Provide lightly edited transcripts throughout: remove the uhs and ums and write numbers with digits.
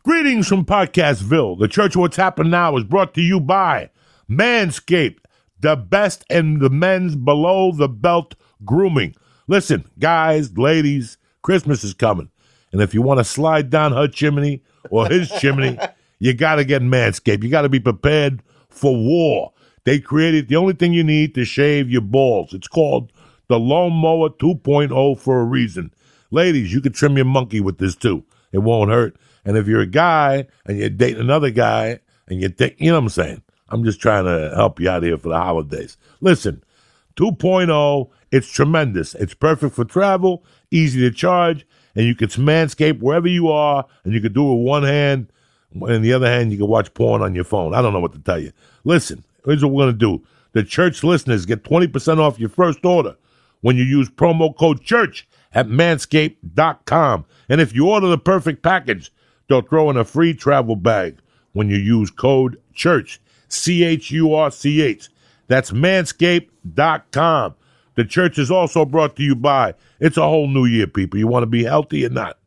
Greetings from Podcastville. The Church of What's Happened Now is brought to you by Manscaped, the best in the men's below-the-belt grooming. Listen, guys, ladies, Christmas is coming. And if you want to slide down her chimney or his chimney, you got to get Manscaped. You got to be prepared for war. They created the only thing you need to shave your balls. It's called the Lawnmower 2.0 for a reason. Ladies, you can trim your monkey with this too. It won't hurt. And if you're a guy and you're dating another guy and you think, you know what I'm saying? I'm just trying to help you out here for the holidays. Listen, 2.0, it's tremendous. It's perfect for travel, easy to charge, and you can Manscape wherever you are, and you can do it with one hand, and the other hand, you can watch porn on your phone. I don't know what to tell you. Listen, here's what we're going to do. The church listeners get 20% off your first order when you use promo code CHURCH at manscaped.com. And if you order the perfect package, they'll throw in a free travel bag when you use code CHURCH, CHURCH. That's manscaped.com. The church is also brought to you by, it's a whole new year, people. You want to be healthy or not?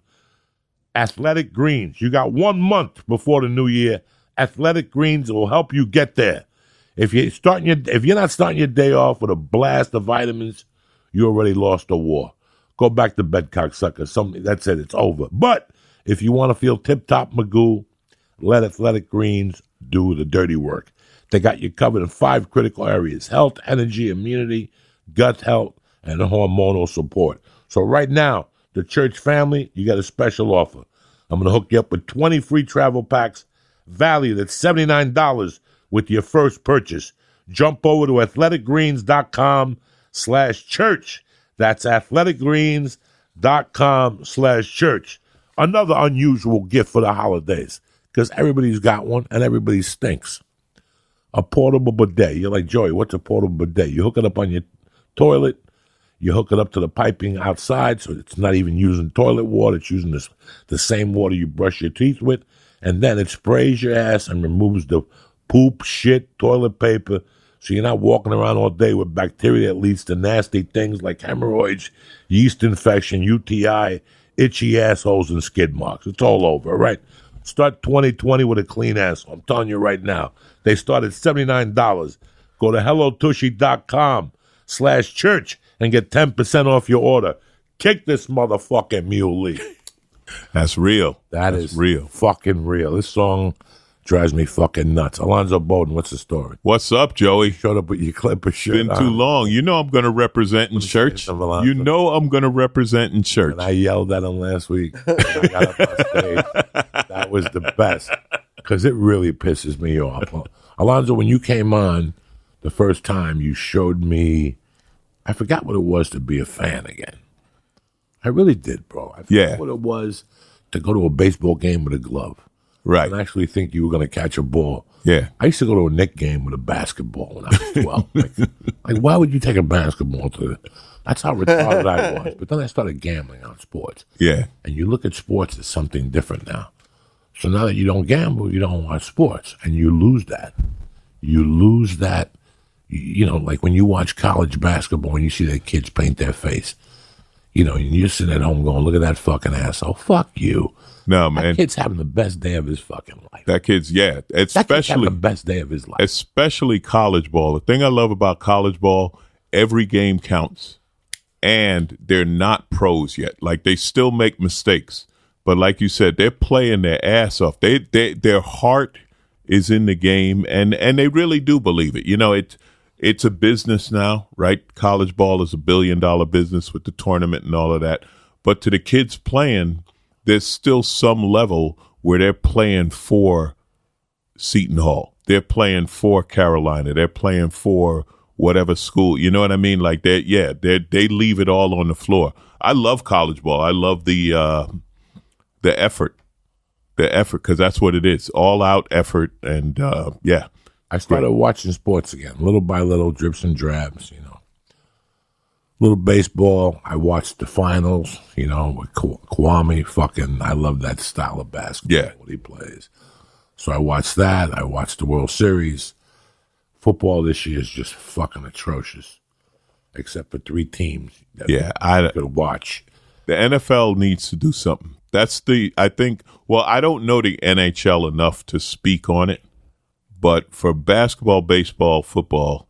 Athletic Greens. You got 1 month before the new year. Athletic Greens will help you get there. If you're not starting your day off with a blast of vitamins, you already lost the war. Go back to bed, cocksucker. That's it. It's over. But if you want to feel tip-top Magoo, let Athletic Greens do the dirty work. They got you covered in 5 critical areas: health, energy, immunity, gut health, and hormonal support. So right now, the church family, you got a special offer. I'm going to hook you up with 20 free travel packs valued at $79 with your first purchase. Jump over to athleticgreens.com/church. That's athleticgreens.com/church. Another unusual gift for the holidays, because everybody's got one and everybody stinks. A portable bidet. You're like, Joey, what's a portable bidet? You hook it up on your toilet. You hook it up to the piping outside, so it's not even using toilet water. It's using the same water you brush your teeth with. And then it sprays your ass and removes the poop, shit, toilet paper, so you're not walking around all day with bacteria that leads to nasty things like hemorrhoids, yeast infection, UTI, itchy assholes, and skid marks. It's all over, all right? Start 2020 with a clean asshole. I'm telling you right now. They start at $79. Go to hellotushy.com/church and get 10% off your order. Kick this motherfucking muley. That's real. That's real. Fucking real. This song drives me fucking nuts. Alonzo Bodden, what's the story? What's up, Joey? Shut up with your clipper shit. Been too long. You know I'm going to represent in church. You know I'm going to represent in church. And I yelled at him last week when I got up on stage. That was the best, because it really pisses me off. Alonzo, when you came on the first time, you showed me, I forgot what it was to be a fan again. I really did, bro. I forgot what it was to go to a baseball game with a glove. Right. And actually think you were going to catch a ball. Yeah. I used to go to a Knick game with a basketball when I was 12. like, why would you take a basketball to That's how retarded I was. But then I started gambling on sports. Yeah. And you look at sports as something different now. So now that you don't gamble, you don't watch sports. And you lose that. You lose that. You know, like when you watch college basketball and you see their kids paint their face. You know, and you're sitting at home going, look at that fucking asshole. Fuck you. No, man. That kid's having the best day of his fucking life. That kid's, yeah. That kid's having the best day of his life. Especially college ball. The thing I love about college ball, every game counts. And they're not pros yet. Like, they still make mistakes. But like you said, they're playing their ass off. Their heart is in the game, and they really do believe it. You know, it's a business now, right? College ball is $1 billion business with the tournament and all of that. But to the kids playing, there's still some level where they're playing for Seton Hall. They're playing for Carolina. They're playing for whatever school. You know what I mean? Like they leave it all on the floor. I love college ball. I love the effort. The effort, because that's what it is. All out effort. And yeah. I started watching sports again, little by little, drips and drabs, you know. Little baseball. I watched the finals, you know, with Kwame. Fucking, I love that style of basketball, yeah, what he plays. So I watched that. I watched the World Series. Football this year is just fucking atrocious, except for 3 teams that I could watch. The NFL needs to do something. I think, well, I don't know the NHL enough to speak on it, but for basketball, baseball, football,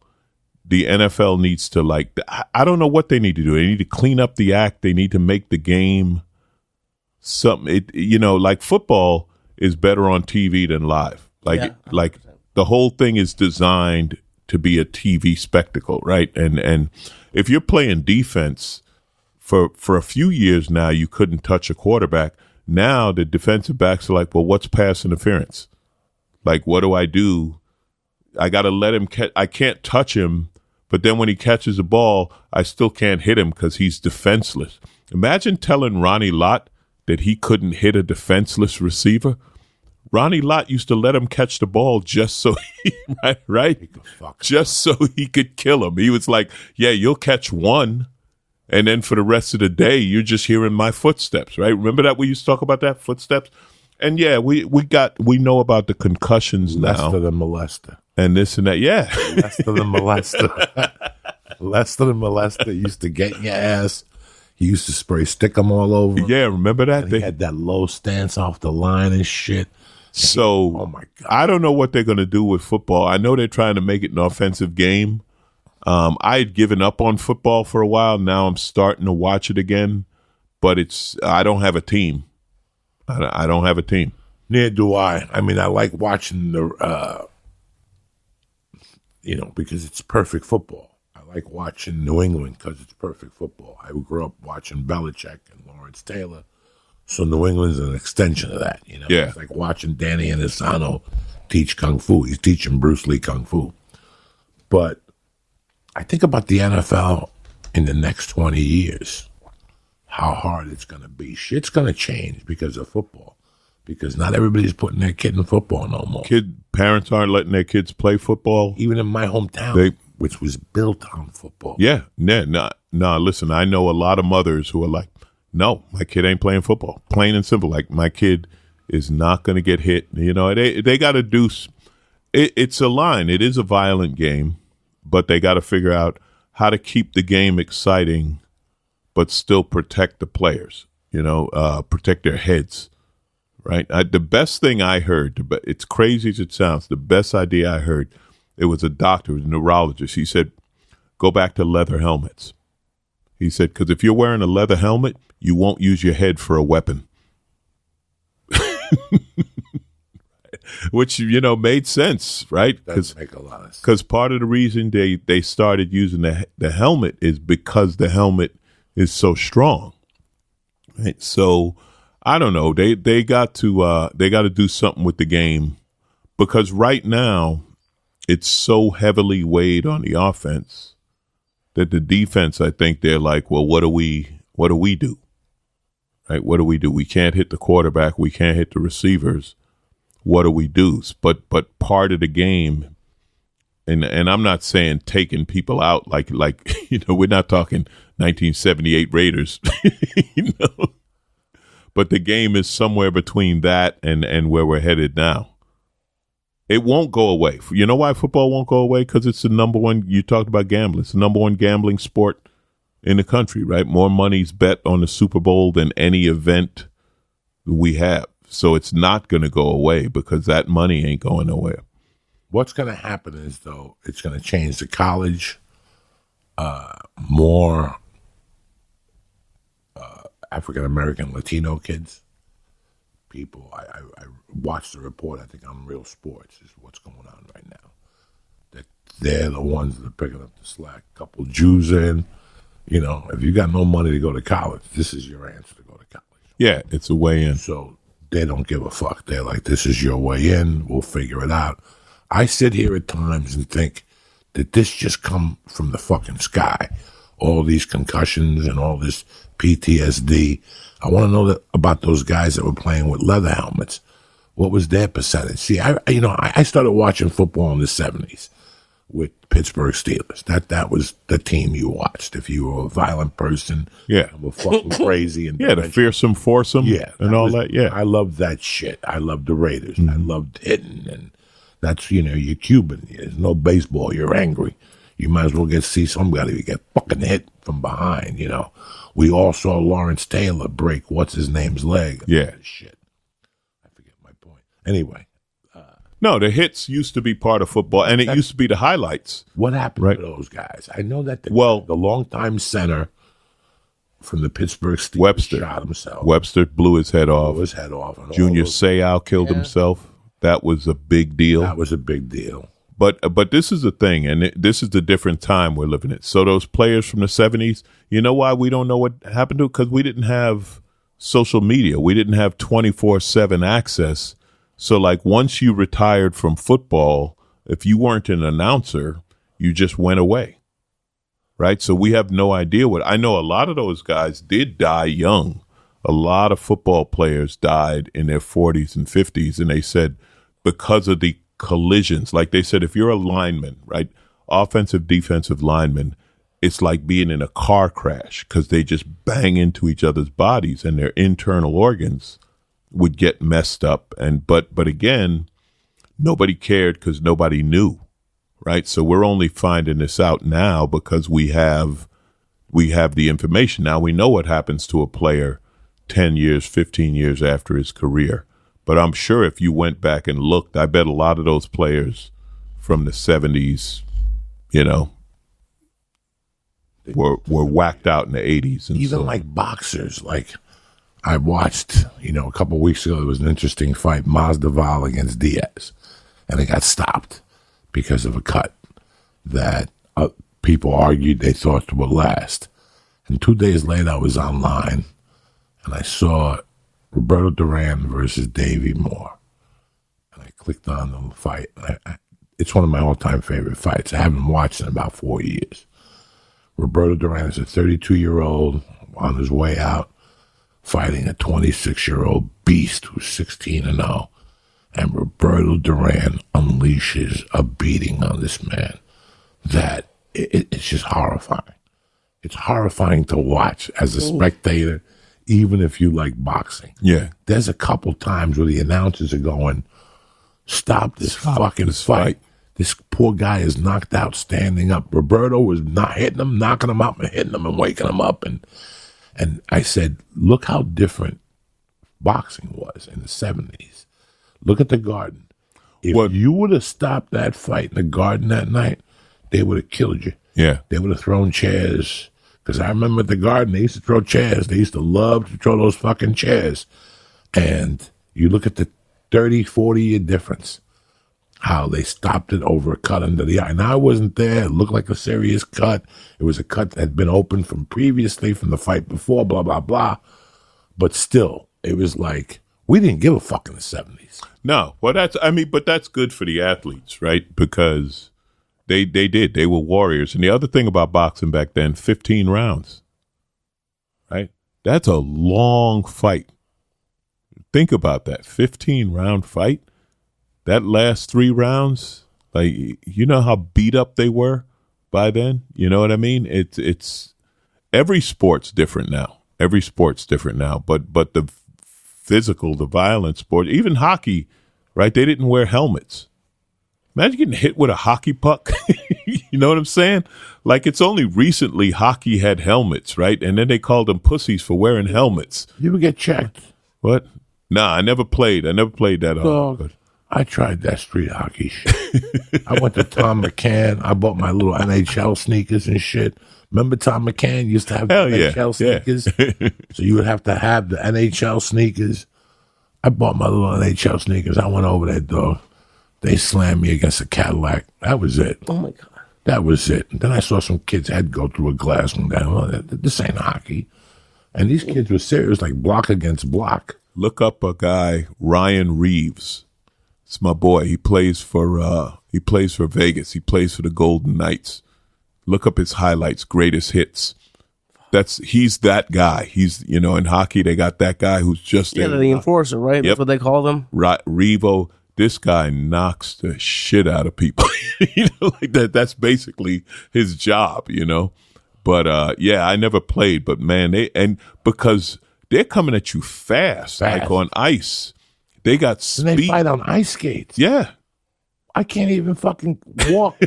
the NFL needs to, like, I don't know what they need to do. They need to clean up the act. They need to make the game something, like football is better on TV than live. Like the whole thing is designed to be a TV spectacle, right? And if you're playing defense for a few years now, you couldn't touch a quarterback. Now the defensive backs are like, well, what's pass interference? Like, what do I do? I got to let him catch. I can't touch him, but then when he catches the ball, I still can't hit him because he's defenseless. Imagine telling Ronnie Lott that he couldn't hit a defenseless receiver. Ronnie Lott used to let him catch the ball just so he, right? Just so he could kill him. He was like, yeah, you'll catch one. And then for the rest of the day, you're just hearing my footsteps, right? Remember that we used to talk about that, footsteps? And yeah, we know about the concussions now. Lester the molester. And this and that, yeah. Lester the molester. Lester the molester used to get in your ass. He used to spray stickum all over him. Yeah, remember that? He had that low stance off the line and shit. So, oh my God. I don't know what they're going to do with football. I know they're trying to make it an offensive game. I had given up on football for a while. Now I'm starting to watch it again. But I don't have a team. I don't have a team. Neither do I. I mean, I like watching because it's perfect football. I like watching New England because it's perfect football. I grew up watching Belichick and Lawrence Taylor. So New England's an extension of that, Yeah. It's like watching Danny Inosanto teach Kung Fu. He's teaching Bruce Lee Kung Fu. But I think about the NFL in the next 20 years, how hard it's going to be. Shit's going to change because of football. Because not everybody's putting their kid in football no more. Parents aren't letting their kids play football. Even in my hometown, which was built on football. Yeah. No, listen, I know a lot of mothers who are like, no, my kid ain't playing football. Plain and simple. Like, my kid is not going to get hit. They got to do it's a line. It is a violent game, but they got to figure out how to keep the game exciting, but still protect the players, protect their heads, right? The best thing I heard, it's crazy as it sounds, the best idea I heard, it was a doctor, a neurologist. He said, go back to leather helmets. He said, because if you're wearing a leather helmet, you won't use your head for a weapon. Which, made sense, right? Does make a lot of sense. Because part of the reason they started using the helmet is because the helmet is so strong. Right? So, I don't know. They got to do something with the game, because right now it's so heavily weighed on the offense that the defense, I think they're like, well, what do we do? Right? What do we do? We can't hit the quarterback. We can't hit the receivers. What do we do? But part of the game, and I'm not saying taking people out like we're not talking 1978 Raiders, but the game is somewhere between that and where we're headed now. It won't go away. You know why football won't go away? Because it's the number one. You talked about gambling. It's the number one gambling sport in the country, right? More money's bet on the Super Bowl than any event we have. So it's not going to go away because that money ain't going nowhere. What's going to happen is, though, it's going to change the college. More African-American, Latino kids. People, I watched the report, I think on Real Sports, is what's going on right now. That they're the ones that are picking up the slack. A couple Jews in. If you got no money to go to college, this is your answer to go to college. Yeah, it's a way in. So they don't give a fuck. They're like, this is your way in. We'll figure it out. I sit here at times and think that this just come from the fucking sky. All these concussions and all this PTSD. I want to know about those guys that were playing with leather helmets. What was their percentage? See, I started watching football in the 70s with Pittsburgh Steelers. That was the team you watched. If you were a violent person, yeah, and were fucking crazy, and yeah, the fearsome foursome, yeah, and all that. Yeah, I loved that shit. I loved the Raiders. I loved hitting, and that's you're Cuban. There's no baseball. You're angry. You might as well see somebody get fucking hit from behind, you know. We all saw Lawrence Taylor break what's-his-name's leg. Yeah. Shit. I forget my point. Anyway. No, the hits used to be part of football, and it used to be the highlights. What happened to those guys? I know that the longtime center from the Pittsburgh Steelers shot himself. Webster blew his head off. Junior Syatt killed himself. That was a big deal. But this is the thing, and this is the different time we're living in. So those players from the 70s, you know why we don't know what happened to it? Because we didn't have social media. We didn't have 24/7 access. So, like, once you retired from football, if you weren't an announcer, you just went away, right? So we have no idea what – I know a lot of those guys did die young. A lot of football players died in their 40s and 50s, and they said because of the collisions. Like they said, if you're a lineman, right, offensive, defensive lineman, it's like being in a car crash because they just bang into each other's bodies and their internal organs would get messed up. And but again, nobody cared because nobody knew, right? So we're only finding this out now because we have the information. Now we know what happens to a player 10 years, 15 years after his career. But I'm sure if you went back and looked, I bet a lot of those players from the 70s, you know, were whacked out in the 80s. And even like boxers, like I watched, you know, a couple of weeks ago, there was an interesting fight, Masvidal against Diaz, and it got stopped because of a cut that people argued they thought would last. And 2 days later, I was online, and I saw Roberto Duran versus Davey Moore. And I clicked on the fight. It's one of my all-time favorite fights. I haven't watched it in about 4 years. Roberto Duran is a 32-year-old on his way out, fighting a 26-year-old beast who's 16-0. And Roberto Duran unleashes a beating on this man that it's just horrifying. It's horrifying to watch as a spectator, even if you like boxing. Yeah. There's a couple times where the announcers are going, stop this fucking fight. This poor guy is knocked out standing up. Roberto was not hitting him, knocking him out, and hitting him and waking him up. And I said, look how different boxing was in the 70s. Look at the Garden. If you would have stopped that fight in the Garden that night, they would have killed you. Yeah. They would have thrown chairs. Because I remember at the Garden, they used to throw chairs. They used to love to throw those fucking chairs. And you look at the 30, 40-year difference, how they stopped it over a cut under the eye. Now, I wasn't there. It looked like a serious cut. It was a cut that had been opened from previously, from the fight before, blah, blah, blah. But still, it was like, we didn't give a fuck in the 70s. No. Well, but that's good for the athletes, right? Because they did. They were warriors. And the other thing about boxing back then, 15 rounds, right? That's a long fight. Think about that. 15-round fight. That last 3 rounds, like, you know how beat up they were by then? You know what I mean? It's every sport's different now. But the physical, the violent sport, even hockey, right? They didn't wear helmets. Imagine getting hit with a hockey puck. You know what I'm saying? Like, it's only recently hockey had helmets, right? And then they called them pussies for wearing helmets. You would get checked. What? Nah, I never played that hard. I tried that street hockey shit. I went to Tom McCann. I bought my little NHL sneakers and shit. Remember Tom McCann used to have the NHL sneakers? Yeah. So you would have to have the NHL sneakers. I bought my little NHL sneakers. I went over there, dog. They slammed me against a Cadillac. That was it. Oh, my God. That was it. And then I saw some kid's head go through a glass one day. Well, this ain't hockey. And these kids were serious, like block against block. Look up a guy, Ryan Reeves. It's my boy. He plays for Vegas. He plays for the Golden Knights. Look up his highlights, greatest hits. He's that guy. He's, you know, in hockey they got that guy who's just the enforcer, right? Yep. That's what they call them. Revo. This guy knocks the shit out of people. You know, like that. That's basically his job, you know. But I never played, but man, because they're coming at you fast. Like on ice. They got speed. And they fight on ice skates. Yeah. I can't even fucking walk.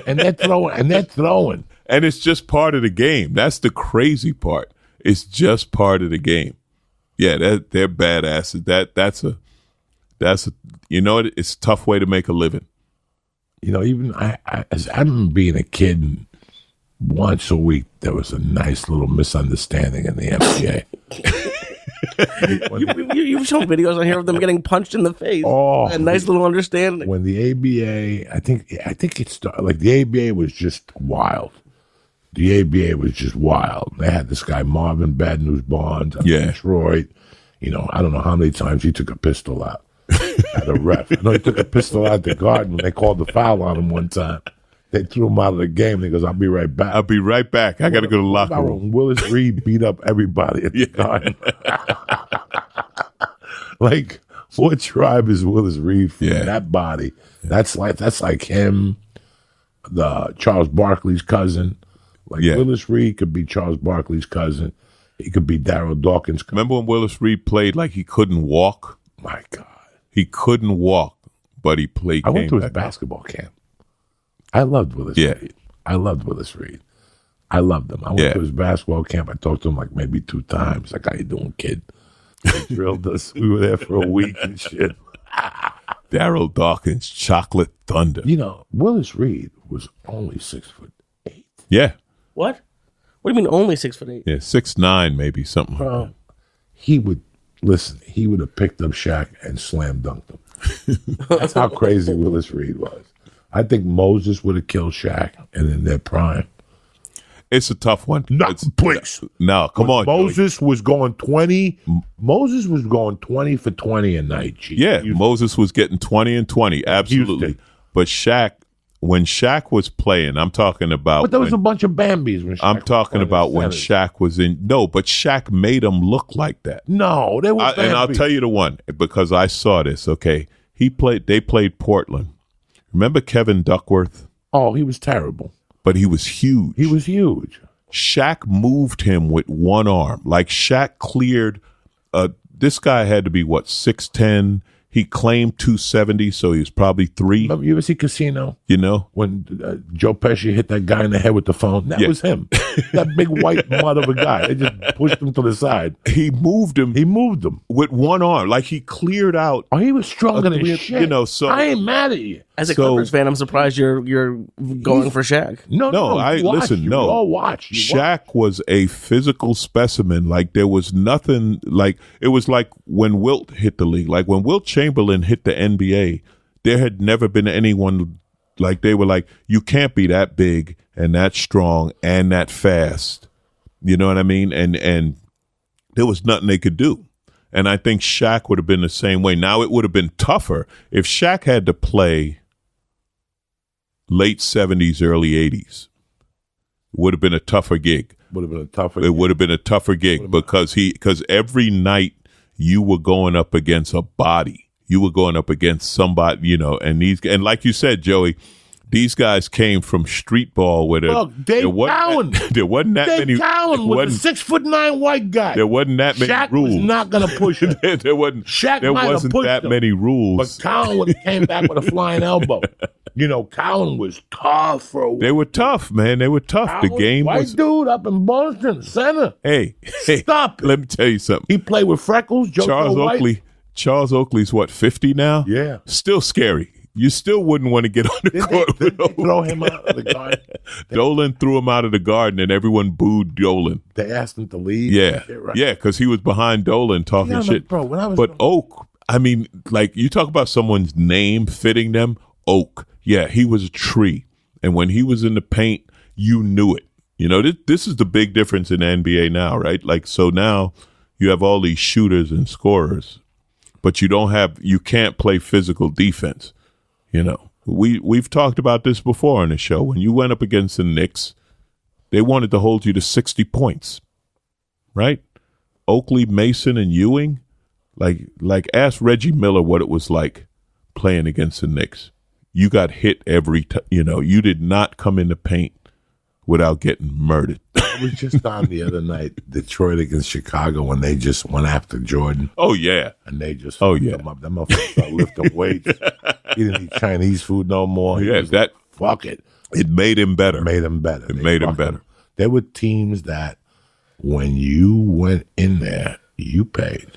and they're throwing. And it's just part of the game. That's the crazy part. It's just part of the game. Yeah, they're badasses. That's a you know, it's a tough way to make a living. You know, even I remember being a kid, and once a week there was a nice little misunderstanding in the NBA. You've shown videos on here of them getting punched in the face. Oh, a nice little understanding. When the ABA, I think it started, like the ABA was just wild. The ABA was just wild. They had this guy Marvin Bad News Bonds out of Detroit. You know, I don't know how many times he took a pistol out at a ref. I know he took a pistol out the Garden when they called the foul on him one time. They threw him out of the game. He goes, "I'll be right back." I got to go to the locker room. Willis Reed beat up everybody at the Garden. Like, what tribe is Willis Reed from? That body. That's like him, the Charles Barkley's cousin. Like Willis Reed could be Charles Barkley's cousin. He could be Darryl Dawkins' cousin. Remember when Willis Reed played like he couldn't walk? My God. He couldn't walk, but he played. I went to his basketball camp. I loved Willis Reed. I loved Willis Reed. I loved him. I went to his basketball camp. I talked to him like maybe 2 times. Like, how you doing, kid? He drilled us. We were there for a week and shit. Darryl Dawkins, Chocolate Thunder. You know, Willis Reed was only 6'8". Yeah. What? What do you mean only 6'8"? Yeah, 6'9", maybe something like that. He would have picked up Shaq and slam dunked him. That's how crazy Willis Reed was. I think Moses would have killed Shaq and in their prime. It's a tough one. No, please. No, come on. Moses was going 20. Moses was going 20 for 20 a night. G. Yeah, Moses was getting 20 and 20. Absolutely. Houston. But Shaq, when Shaq was playing, I'm talking about. But there was a bunch of Bambies when Shaq I'm talking about when Shaq was in. No, but Shaq made them look like that. No, they were Bambies. And I'll tell you the one, because I saw this, okay? They played Portland. Remember Kevin Duckworth? Oh, he was terrible. But he was huge. He was huge. Shaq moved him with one arm. Like Shaq cleared, this guy had to be, 6'10". He claimed 270, so he was probably 3. Remember, you ever see Casino? You know? When Joe Pesci hit that guy in the head with the phone? That was him. That big white mud of a guy. They just pushed him to the side. He moved him. With one arm. Like he cleared out. Oh, he was stronger than shit. You know, so. I ain't mad at you. As a Clippers fan, I'm surprised you're going for Shaq. No. Shaq was a physical specimen. Like there was nothing. Like it was like when Wilt hit the league. Like when Wilt Chamberlain hit the NBA, there had never been anyone like they were like, you can't be that big and that strong and that fast. You know what I mean? And there was nothing they could do. And I think Shaq would have been the same way. Now it would have been tougher if Shaq had to play late 70s, early 80s. It would have been a tougher gig. Would have been a tougher gig because every night you were going up against a body. You were going up against somebody, you know, and like you said, Joey, these guys came from street ball where Dave Cowan. There wasn't that Dave many. Dave Cowan was a 6'9" white guy. There wasn't that many Shaq rules. was not going to push him. there wasn't that many rules. But Cowan would have came back with a flying elbow. You know, Cowan was tough for a while. They were tough, man. They were tough. Cowan, the game white was dude up in Boston Center. Hey, stop it. Let me tell you something. He played with freckles. Charles Oakley's 50 now? Yeah. Still scary. You still wouldn't want to get on the court. Did they throw him out of the garden? Dolan threw him out of the garden, and everyone booed Dolan. They asked him to leave. Yeah, because he was behind Dolan talking shit. Bro, Oak, I mean, like you talk about someone's name fitting them. Oak, yeah, he was a tree, and when he was in the paint, you knew it. You know, this is the big difference in the NBA now, right? Like, so now you have all these shooters and scorers, but you can't play physical defense. You know, we've talked about this before on the show. When you went up against the Knicks, they wanted to hold you to 60 points, right? Oakley, Mason, and Ewing, like ask Reggie Miller what it was like playing against the Knicks. You got hit every time. You know, you did not come in the paint without getting murdered. I was just on the other night, Detroit against Chicago, when they just went after Jordan. Oh, yeah. And they just them up. Them motherfuckers started lifting weights. He didn't eat Chinese food no more. He was like, fuck it. It made him better. It made him better. It made him better. There were teams that when you went in there, you paid.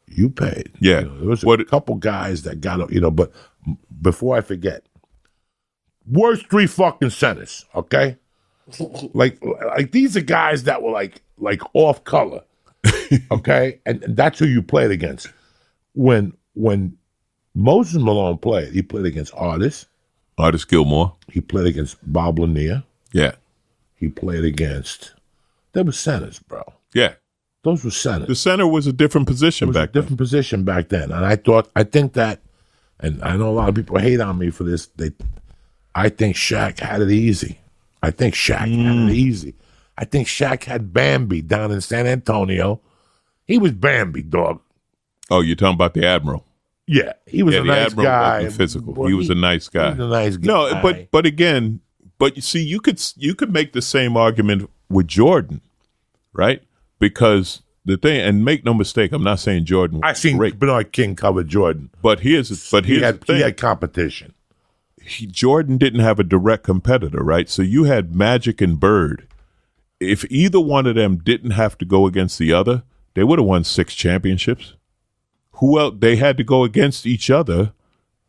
You paid. Yeah. There was a couple guys that got, but before I forget, worst 3 fucking centers, okay? like these are guys that were like off color, okay? And that's who you played against. When Moses Malone played, he played against Artis Gilmore. He played against Bob Lanier. Yeah. He played against, they were centers, bro. Yeah. Those were centers. The center was a different position back then. Position back then. And I think that, and I know a lot of people hate on me for this, I think Shaq had it easy. I think Shaq had Bambi down in San Antonio. He was Bambi, dog. Oh, you're talking about the Admiral. Yeah, he was a nice guy. Wasn't physical. Boy, he was a nice guy. He was a nice guy. No, but again, you see, you could make the same argument with Jordan, right? Because the thing, and make no mistake, I'm not saying Jordan was great. Bernard King covered Jordan. But here's the thing. He had competition. Jordan didn't have a direct competitor, right? So you had Magic and Bird. If either one of them didn't have to go against the other, they would have won 6 championships. Who else? They had to go against each other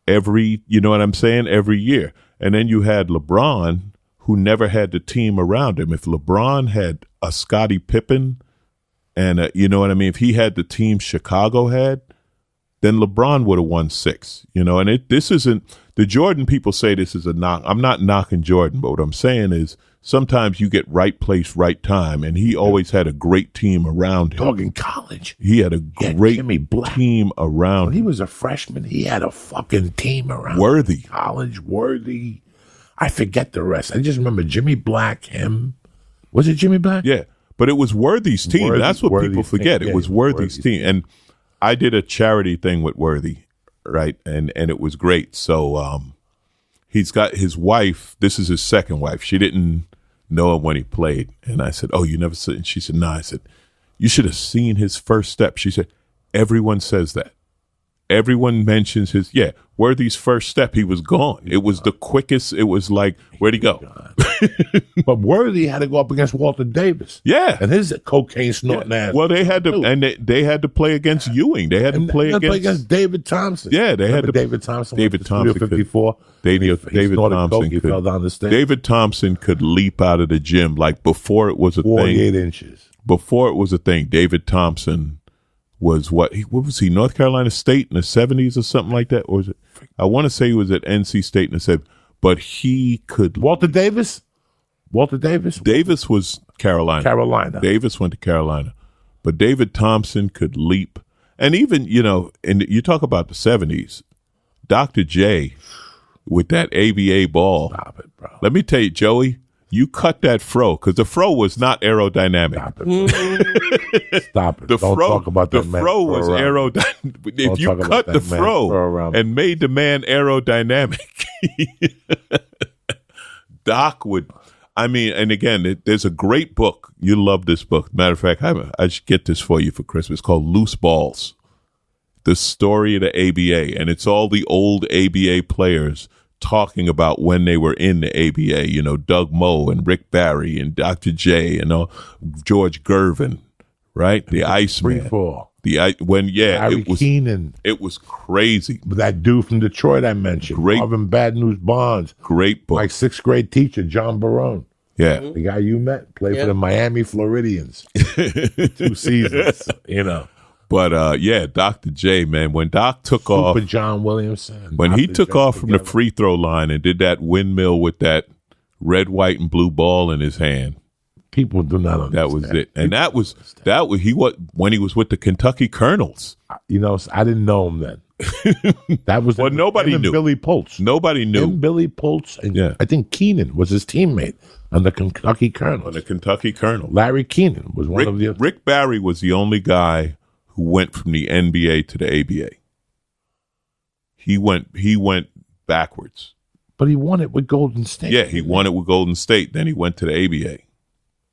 every year. And then you had LeBron, who never had the team around him. If LeBron had a Scottie Pippen and if he had the team Chicago had, then LeBron would have won 6, and this isn't, the Jordan people say this is a knock. I'm not knocking Jordan, but what I'm saying is sometimes you get right place, right time, and he always had a great team around him. Dog in college. He had a great team around him. When he was a freshman, he had a fucking team around Worthy. Him. College, Worthy. I forget the rest. I just remember Jimmy Black, him. Was it Jimmy Black? Yeah, but it was Worthy's team. That's what people forget. It was Worthy's team. And I did a charity thing with Worthy, right? And it was great. So he's got his wife. This is his second wife. She didn't know him when he played. And I said, "Oh, you never said?" And she said, "No." I said, "You should have seen his first step." She said, "Everyone says that. Everyone mentions his, Worthy's first step, he was gone. It was the quickest. It was like, where'd he go?" But Worthy had to go up against Walter Davis. Yeah. And his cocaine snorting ass. Well, they had to, and they had to play against Ewing. They had to play against David Thompson. Yeah, they had to. David Thompson. David Thompson. 54. David Thompson. He fell down the stairs. David Thompson could leap out of the gym like before it was a 48 thing. inches. Before it was a thing, David Thompson was what was he? North Carolina State in the 70s or something like that? Or was it? I want to say he was at NC State in the 70s, but he could. Walter Davis? Davis was Carolina. Davis went to Carolina. But David Thompson could leap. And even, and you talk about the 70s, Dr. J with that ABA ball. Stop it, bro. Let me tell you, Joey, you cut that fro because the fro was not aerodynamic. Stop it. The Don't fro, talk about the that man fro was aerodynamic. If you cut the fro and made the man aerodynamic, Doc would. I mean, and again, there's a great book. You love this book. Matter of fact, I should get this for you for Christmas. It's called Loose Balls, the story of the ABA. And it's all the old ABA players talking about when they were in the ABA, Doug Moe and Rick Barry and Dr. J and George Gervin, right? The Iceman. Harry Keenan. It was crazy. That dude from Detroit I mentioned. Marvin Bad News Bonds. Great book. My 6th grade teacher, John Barone. Yeah. The guy you met played for the Miami Floridians. 2 seasons, But Dr. J, man, when Doc took off, Super John Williamson. When he took off from the free throw line and did that windmill with that red, white, and blue ball in his hand, people do not understand. That was it, and that was when he was with the Kentucky Colonels. I didn't know him then. That was nobody knew. Billy Pultz. Nobody knew. Him, Billy Pultz, and I think Keenan was his teammate on the Kentucky Colonels. Larry Keenan was one of the. Rick Barry was the only guy who went from the NBA to the ABA. He went backwards. But he won it with Golden State. Yeah, he won it with Golden State. Then he went to the ABA.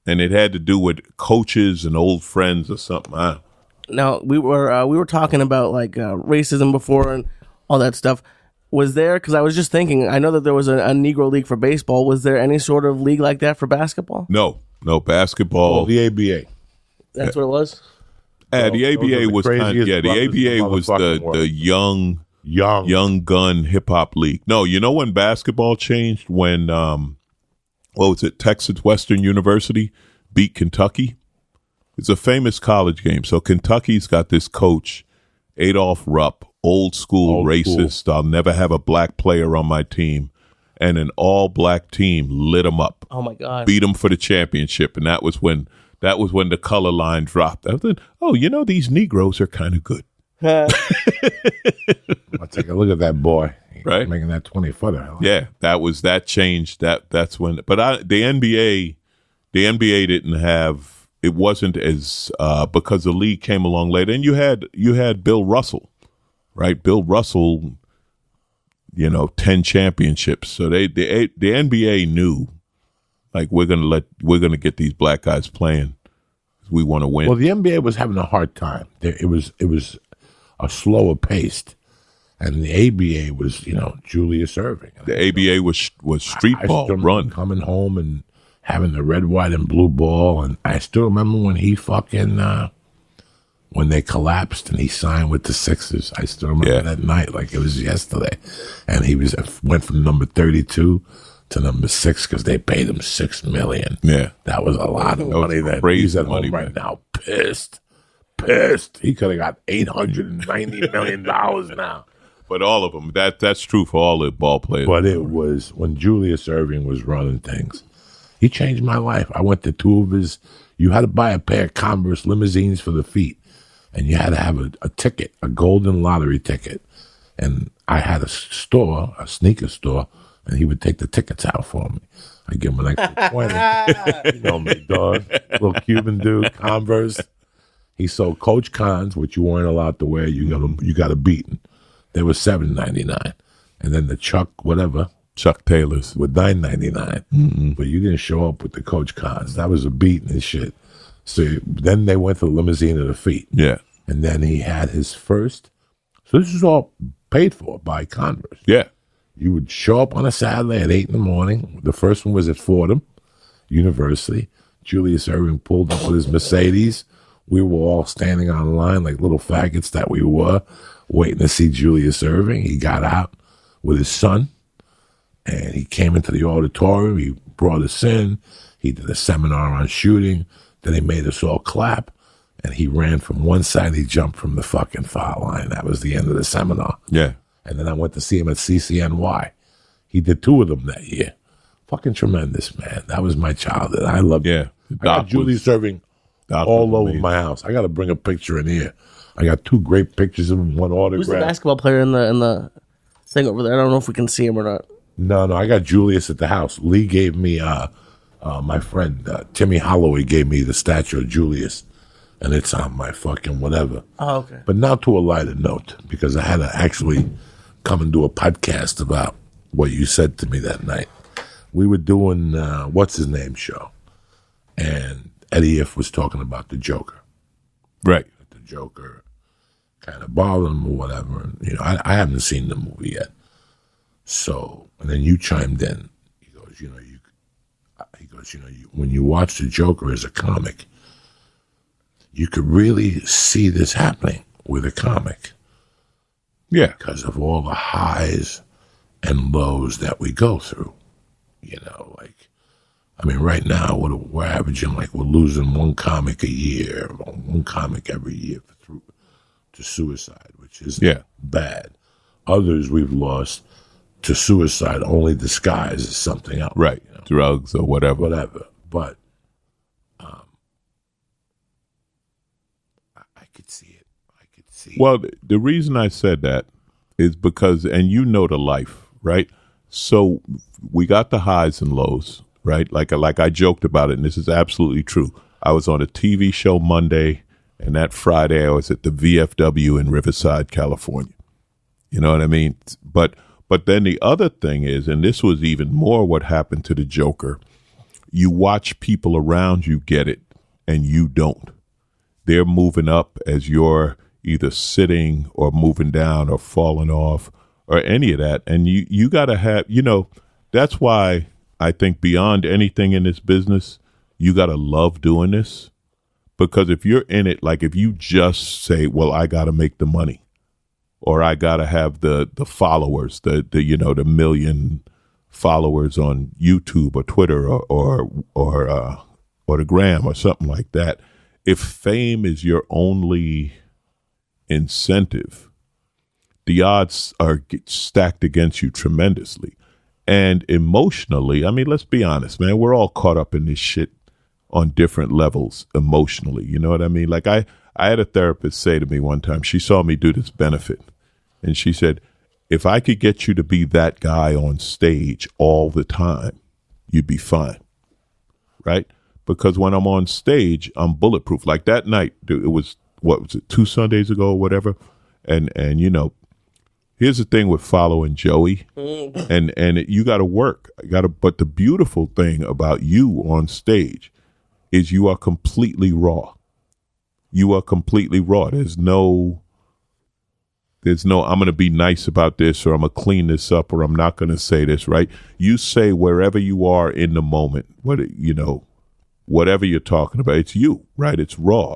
And it had to do with coaches and old friends or something. Now, we were talking about like racism before and all that stuff. Was there, because I was just thinking, I know that there was a Negro League for baseball. Was there any sort of league like that for basketball? No basketball. Well, the ABA. That's what it was? Yeah, the ABA was kind of, the ABA was the young gun hip hop league. No, you know when basketball changed? When, what was it, Texas Western University beat Kentucky? It's a famous college game. So Kentucky's got this coach, Adolph Rupp, old school racist. I'll never have a black player on my team. And an all-black team lit them up. Oh, my God. Beat them for the championship. And that was when the color line dropped. I thought, these Negroes are kind of good. I'll take a look at that boy. Right. Making that 20-footer. Yeah, that changed. That's when. But the NBA didn't have. It wasn't as because the league came along later, and you had Bill Russell, right? Bill Russell, 10 championships. So the NBA knew, like, we're gonna get these black guys playing. We want to win. Well, the NBA was having a hard time. It was a slower paced, and the ABA was Julius Erving. The ABA was street ball run, coming home and having the red, white, and blue ball. And I still remember when he when they collapsed and he signed with the Sixers. I still remember that night like it was yesterday. And he went from number 32 to number 6 because they paid him $6 million. Yeah, that was a lot of money. That he's at home right now, pissed. He could have got $890 million now. But all of them, that's true for all the ball players. But it was when Julius Erving was running things. He changed my life. I went to 2 of his. You had to buy a pair of Converse limousines for the feet, and you had to have a ticket, a golden lottery ticket. And I had a sneaker store, and he would take the tickets out for me. I give him an extra 20. You know me, dog. Little Cuban dude, Converse. He sold Coach Cons, which you weren't allowed to wear. You got a beating. They were $7.99, and then the Chuck Taylors with $9.99. Mm-hmm. But you didn't show up with the Coach Cons. That was a beating and shit. So then they went to the limousine of the feet. Yeah, and then he had his first. So this is all paid for by Converse. Yeah, you would show up on a Saturday at 8 a.m. The first one was at Fordham University. Julius Erving pulled up with his Mercedes. We were all standing on line like little faggots that we were, waiting to see Julius Erving. He got out with his son, and he came into the auditorium. He brought us in. He did a seminar on shooting. Then he made us all clap, and he ran from one side. He jumped from the fucking foul line. That was the end of the seminar. Yeah. And then I went to see him at CCNY. He did 2 of them that year. Fucking tremendous, man. That was my childhood. I loved it. I got Julius Erving all over my house. I got to bring a picture in here. I got 2 great pictures of him, 1 autograph. Who's the basketball player in the thing over there? I don't know if we can see him or not. No, I got Julius at the house. Lee gave me, my friend Timmy Holloway gave me the statue of Julius, and it's on my fucking whatever. Oh, okay. But now to a lighter note, because I had to actually come and do a podcast about what you said to me that night. We were doing What's His Name show, and Eddie If was talking about the Joker. Right. The Joker kind of bothered him or whatever. And, I haven't seen the movie yet. So, and then you chimed in. He goes, when you watch the Joker as a comic, you could really see this happening with a comic. Yeah. Because of all the highs and lows that we go through. Right now, we're averaging, we're losing 1 comic a year, 1 comic every year to suicide, which is bad. Others we've lost to suicide only disguised as something else. Right. Drugs or whatever. But I could see it. Well, the reason I said that is because, and the life, right? So we got the highs and lows, right? Like I joked about it, and this is absolutely true. I was on a TV show Monday, and that Friday I was at the VFW in Riverside, California. You know what I mean? But then the other thing is, and this was even more what happened to the Joker, you watch people around you get it, and you don't. They're moving up as you're either sitting or moving down or falling off or any of that. And you got to have, that's why I think beyond anything in this business, you got to love doing this. Because if you're in it, like if you just say, well, I got to make the money, or I got to have the followers, the million followers on YouTube or Twitter or the gram or something like that. If fame is your only incentive, the odds are stacked against you tremendously. And emotionally, I mean, let's be honest, man, we're all caught up in this shit on different levels emotionally. You know what I mean? Like I had a therapist say to me one time, she saw me do this benefit, and she said, if I could get you to be that guy on stage all the time, you'd be fine. Right? Because when I'm on stage, I'm bulletproof. Like that night, it was, 2 Sundays ago or whatever? And here's the thing with following Joey, and you got to work. But the beautiful thing about you on stage is you are completely raw. You are completely raw. There's no I'm going to be nice about this, or I'm going to clean this up, or I'm not going to say this, right? You say wherever you are in the moment, whatever you're talking about, it's you, right? It's raw.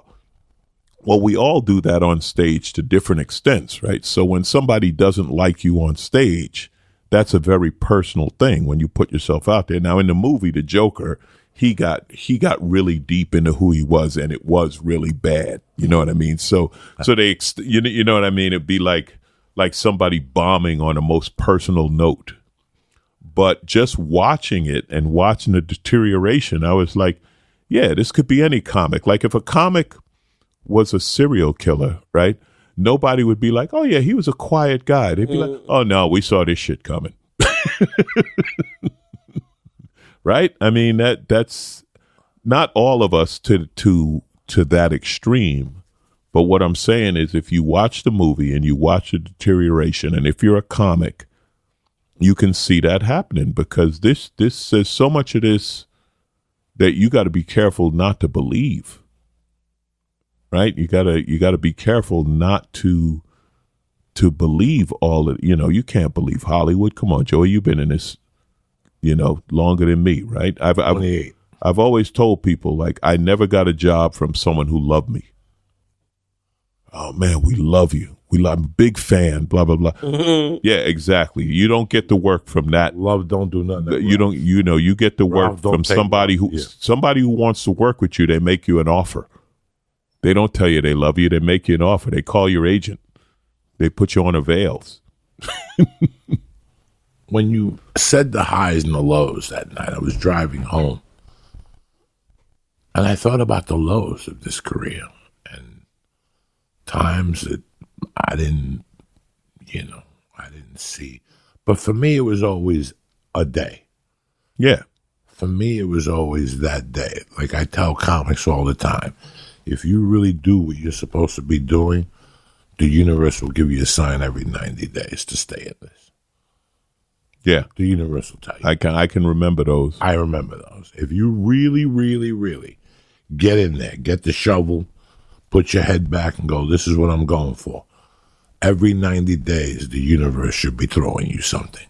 Well, we all do that on stage to different extents, right? So when somebody doesn't like you on stage, that's a very personal thing when you put yourself out there. Now, in the movie, The Joker, he got really deep into who he was, and it was really bad. You know what I mean? So they, you know what I mean? It'd be like somebody bombing on a most personal note. But just watching it and watching the deterioration, I was like, yeah, this could be any comic. Like if a comic was a serial killer, right? Nobody would be like, oh yeah, he was a quiet guy. They'd be like, oh no, we saw this shit coming. Right? I mean, that's not all of us to that extreme. But what I'm saying is, if you watch the movie and you watch the deterioration, and if you're a comic, you can see that happening, because this says so much of this that you got to be careful not to believe. Right? You gotta be careful not to believe all of, you can't believe Hollywood. Come on, Joey, you've been in this, longer than me, right? I've always told people, like, I never got a job from someone who loved me. Oh man, we love you. I'm a big fan, blah, blah, blah. Mm-hmm. Yeah, exactly. You don't get the work from that. Love don't do nothing. You don't, you get the work from somebody who wants to work with you. They make you an offer. They don't tell you they love you. They make you an offer. They call your agent. They put you on avails. When you said the highs and the lows that night, I was driving home, and I thought about the lows of this career and times that I didn't see. But for me, it was always a day. Yeah. For me, it was always that day. Like I tell comics all the time, if you really do what you're supposed to be doing, the universe will give you a sign every 90 days to stay in this. Yeah. The universe will tell you. I can remember those. I remember those. If you really, really, really get in there, get the shovel, put your head back and go, this is what I'm going for. Every 90 days, the universe should be throwing you something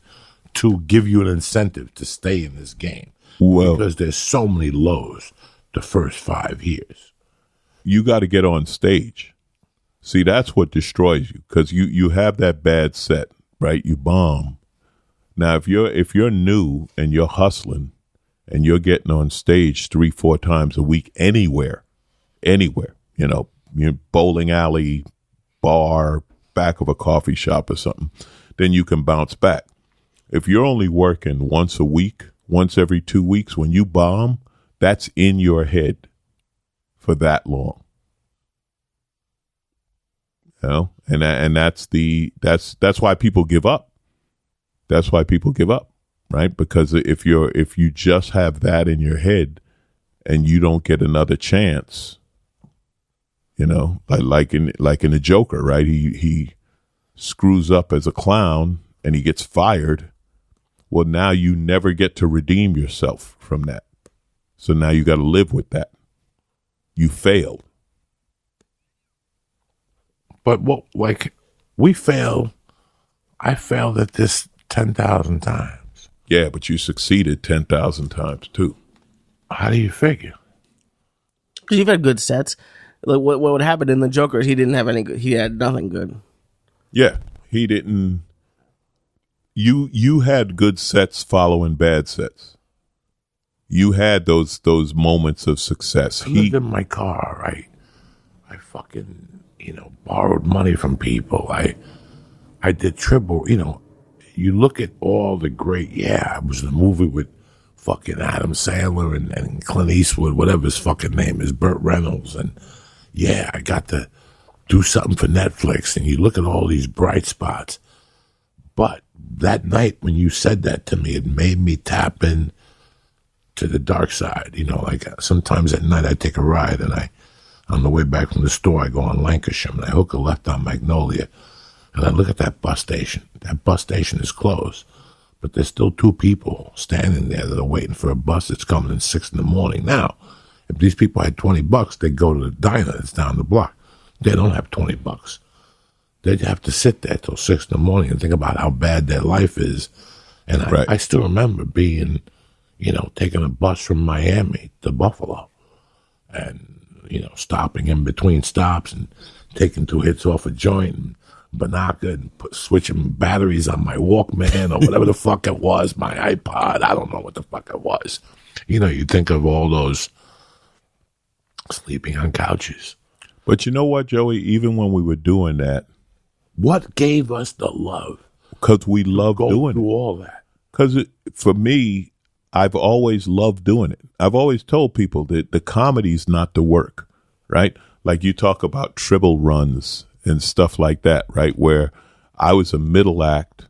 to give you an incentive to stay in this game. Well, because there's so many lows the first 5 years. You got to get on stage. See, that's what destroys you, because you have that bad set, right? You bomb. Now, if you're new and you're hustling and you're getting on stage 3-4 times a week anywhere, you're bowling alley, bar, back of a coffee shop or something, then you can bounce back. If you're only working once a week, once every 2 weeks, when you bomb, that's in your head for that long. And that's why people give up. That's why people give up, right? Because if you just have that in your head and you don't get another chance, like in The Joker, right? He screws up as a clown and he gets fired. Well, now you never get to redeem yourself from that. So now you got to live with that. You failed. But we fail. I failed at this 10,000 times. Yeah, but you succeeded 10,000 times too. How do you figure? Because you've had good sets. Like what would happen in the Jokers? He didn't have any good. He had nothing good. Yeah, he didn't. You had good sets following bad sets. You had those moments of success. I lived in my car, right? I fucking, borrowed money from people. I did triple, you look at all the great, it was the movie with fucking Adam Sandler and Clint Eastwood, whatever his fucking name is, Burt Reynolds. And I got to do something for Netflix. And you look at all these bright spots. But that night when you said that to me, it made me tap in to the dark side. Like sometimes at night I take a ride and on the way back from the store, I go on Lancashire and I hook a left on Magnolia. And I look at that bus station. That bus station is closed. But there's still two people standing there that are waiting for a bus that's coming at 6 a.m. Now, if these people had $20, they'd go to the diner that's down the block. They don't have $20. They'd have to sit there till 6 a.m. and think about how bad their life is. And I still remember being, taking a bus from Miami to Buffalo and, stopping in between stops and taking 2 hits off a joint and Banaka and switching batteries on my Walkman or whatever the fuck it was, my iPod. I don't know what the fuck it was. You think of all those sleeping on couches. But you know what, Joey? Even when we were doing that, what gave us the love? Because we love doing through all that. Because for me, I've always loved doing it. I've always told people that the comedy's not the work, right? Like you talk about triple runs and stuff like that, right? Where I was a middle act.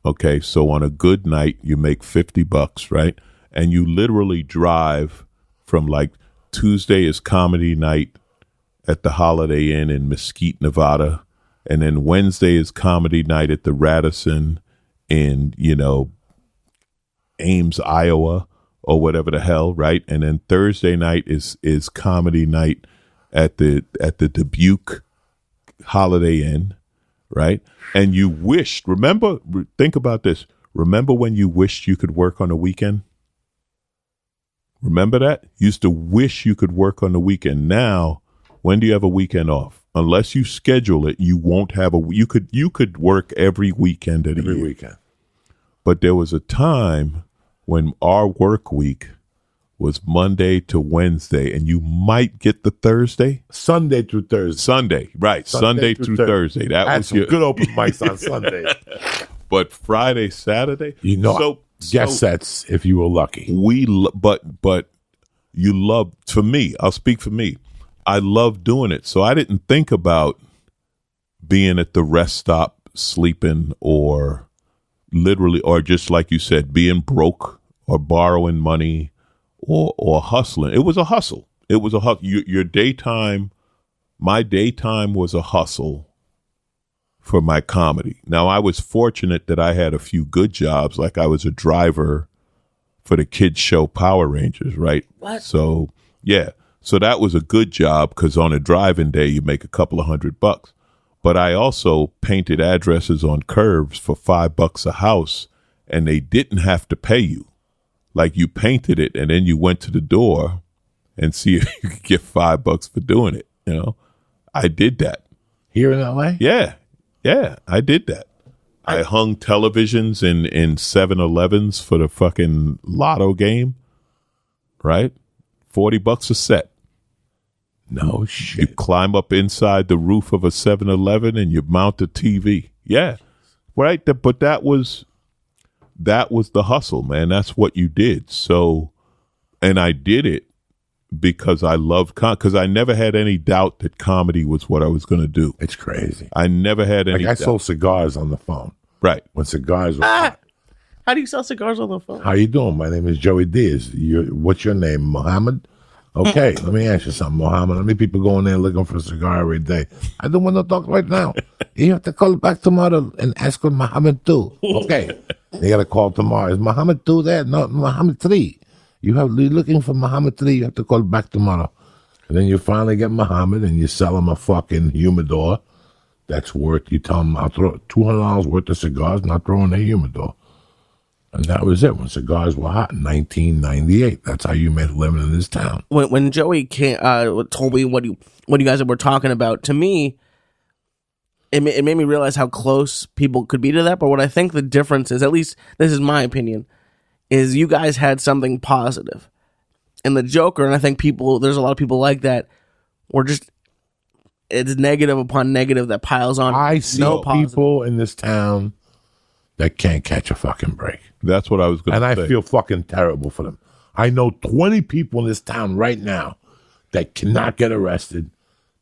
Okay, so on a good night, you make $50, right? And you literally drive from like Tuesday is comedy night at the Holiday Inn in Mesquite, Nevada. And then Wednesday is comedy night at the Radisson in, Ames, Iowa, or whatever the hell, right? And then Thursday night is comedy night at the Dubuque Holiday Inn, right? And you wished, think about this. Remember when you wished you could work on a weekend? Remember that? You used to wish you could work on the weekend. Now, when do you have a weekend off? Unless you schedule it, you won't have you could work every weekend of the year. Every weekend. But there was a time when our work week was Monday to Wednesday, and you might get the Thursday. Sunday through Thursday. Sunday, right. Sunday through Thursday. That had was some good open mics on Sunday. But Friday, Saturday. Guest sets if you were lucky. But you love, for me, I'll speak for me. I love doing it. So I didn't think about being at the rest stop sleeping or literally, or just like you said, being broke or borrowing money or hustling. It was a hustle. It was a hustle. Your daytime, my daytime was a hustle for my comedy. Now, I was fortunate that I had a few good jobs. Like I was a driver for the kids show Power Rangers, right? What? So, yeah. So that was a good job because on a driving day, you make a couple of $100. But I also painted addresses on curves for $5 a house, and they didn't have to pay you. Like you painted it, and then you went to the door and see if you could get $5 for doing it. I did that. Here in LA? Yeah, I did that. I hung televisions in 7-Elevens for the fucking lotto game, right? $40 a set. No shit. You climb up inside the roof of a 7-Eleven and you mount a TV. Yeah. Right. But that was the hustle, man. That's what you did. So, and I did it because I loved because I never had any doubt that comedy was what I was going to do. It's crazy. I never had any doubt. I sold cigars on the phone. Right. When cigars were hot. How do you sell cigars on the phone? How you doing? My name is Joey Diaz. What's your name, Mohammed? Okay, let me ask you something, Mohammed. How many people go in there looking for a cigar every day? I don't want to talk right now. You have to call back tomorrow and ask for Mohammed 2. Okay. You got to call tomorrow. Is Mohammed 2 there? No, Mohammed 3. You're looking for Mohammed 3. You have to call back tomorrow. And then you finally get Mohammed and you sell him a fucking humidor that's worth, you tell them I'll throw $200 worth of cigars and I'll throw in a humidor. And that was it when cigars were hot in 1998. That's how you made a living in this town. When Joey told me what you guys were talking about, to me, it made me realize how close people could be to that. But what I think the difference is, at least this is my opinion, is you guys had something positive. And the Joker, and I think there's a lot of people like that, were just, it's negative upon negative that piles on. I see people in this town that can't catch a fucking break. That's what I was going to say. And I feel fucking terrible for them. I know 20 people in this town right now that cannot get arrested,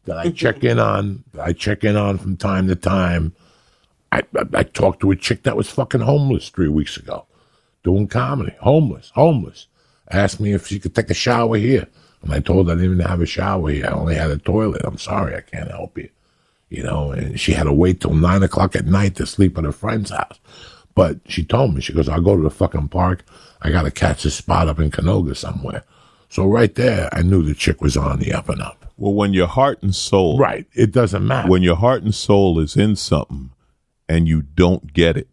that I check in on. From time to time. I talked to a chick that was fucking homeless 3 weeks ago, doing comedy. Homeless. Asked me if she could take a shower here. And I told her I didn't even have a shower here. I only had a toilet. I'm sorry, I can't help you. You know, and she had to wait till 9 o'clock at night to sleep at her friend's house. But she told me, she goes, I'll go to the fucking park. I got to catch a spot up in Canoga somewhere. So right there, I knew the chick was on the up and up. Well, when your heart and soul... Right, it doesn't matter. When your heart and soul is in something and you don't get it,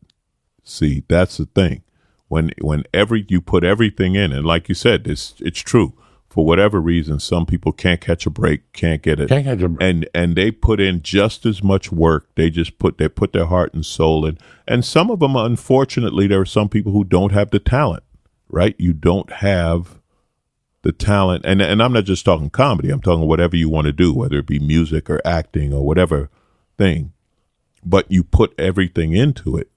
see, that's the thing. Whenever you put everything in, and like you said, it's true. For whatever reason, some people can't catch a break, can't get it. Can't catch a break. And they put in just as much work. They put their heart and soul in. And some of them, unfortunately, there are some people who don't have the talent, right? You don't have the talent. And I'm not just talking comedy. I'm talking whatever you want to do, whether it be music or acting or whatever thing. But you put everything into it.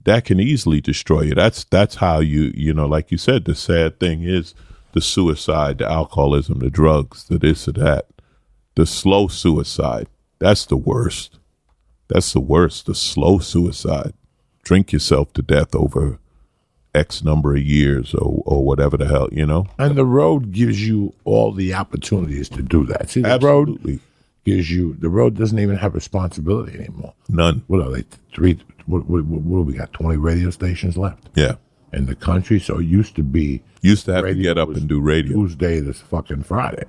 That can easily destroy you. That's how you know, like you said, the sad thing is, the suicide, the alcoholism, the drugs, the this or that, the slow suicide. That's the worst. That's the worst, the slow suicide. Drink yourself to death over X number of years or whatever the hell, you know? And the road gives you all the opportunities to do that. See, the Absolutely. the road doesn't even have responsibility anymore. None. What are they, what do we got, 20 radio stations left? Yeah. In the country, so it used to have to get up and do radio Tuesday to fucking Friday.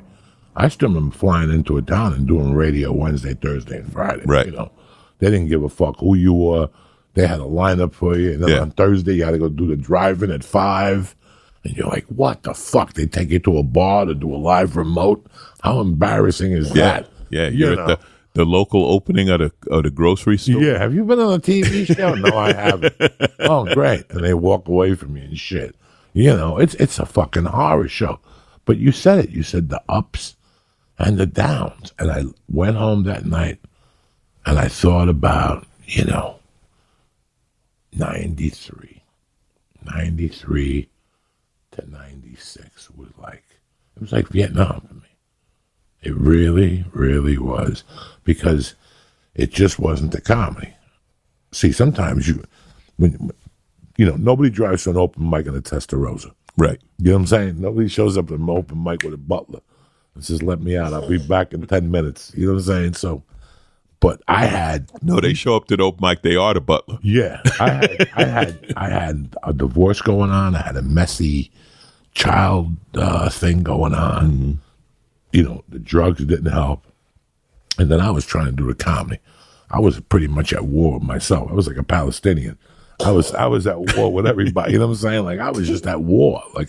I still remember flying into a town and doing radio Wednesday, Thursday, and Friday. Right. You know, they didn't give a fuck who you were. They had a lineup for you, and then on Thursday you had to go do the drive-in at 5, and you're like, "What the fuck?" They take you to a bar to do a live remote. How embarrassing is that? Yeah, you're at the local opening of the grocery store. Yeah, have you been on a TV show? No, I haven't. Oh, great. And they walk away from you and shit. You know, it's a fucking horror show. But you said it. You said the ups and the downs. And I went home that night and I thought about, 93 to 96 it was like Vietnam for me. It really, really was, because it just wasn't the comedy. See, sometimes nobody drives to an open mic in a Testarossa. Right. You know what I'm saying? Nobody shows up at an open mic with a butler and says, "Let me out. I'll be back in 10 minutes." You know what I'm saying? So, but I had they show up to the open mic. They are the butler. Yeah, I had a divorce going on. I had a messy child thing going on. Mm-hmm. The drugs didn't help. And then I was trying to do the comedy. I was pretty much at war with myself. I was like a Palestinian. I was at war with everybody. You know what I'm saying? Like, I was just at war. Like,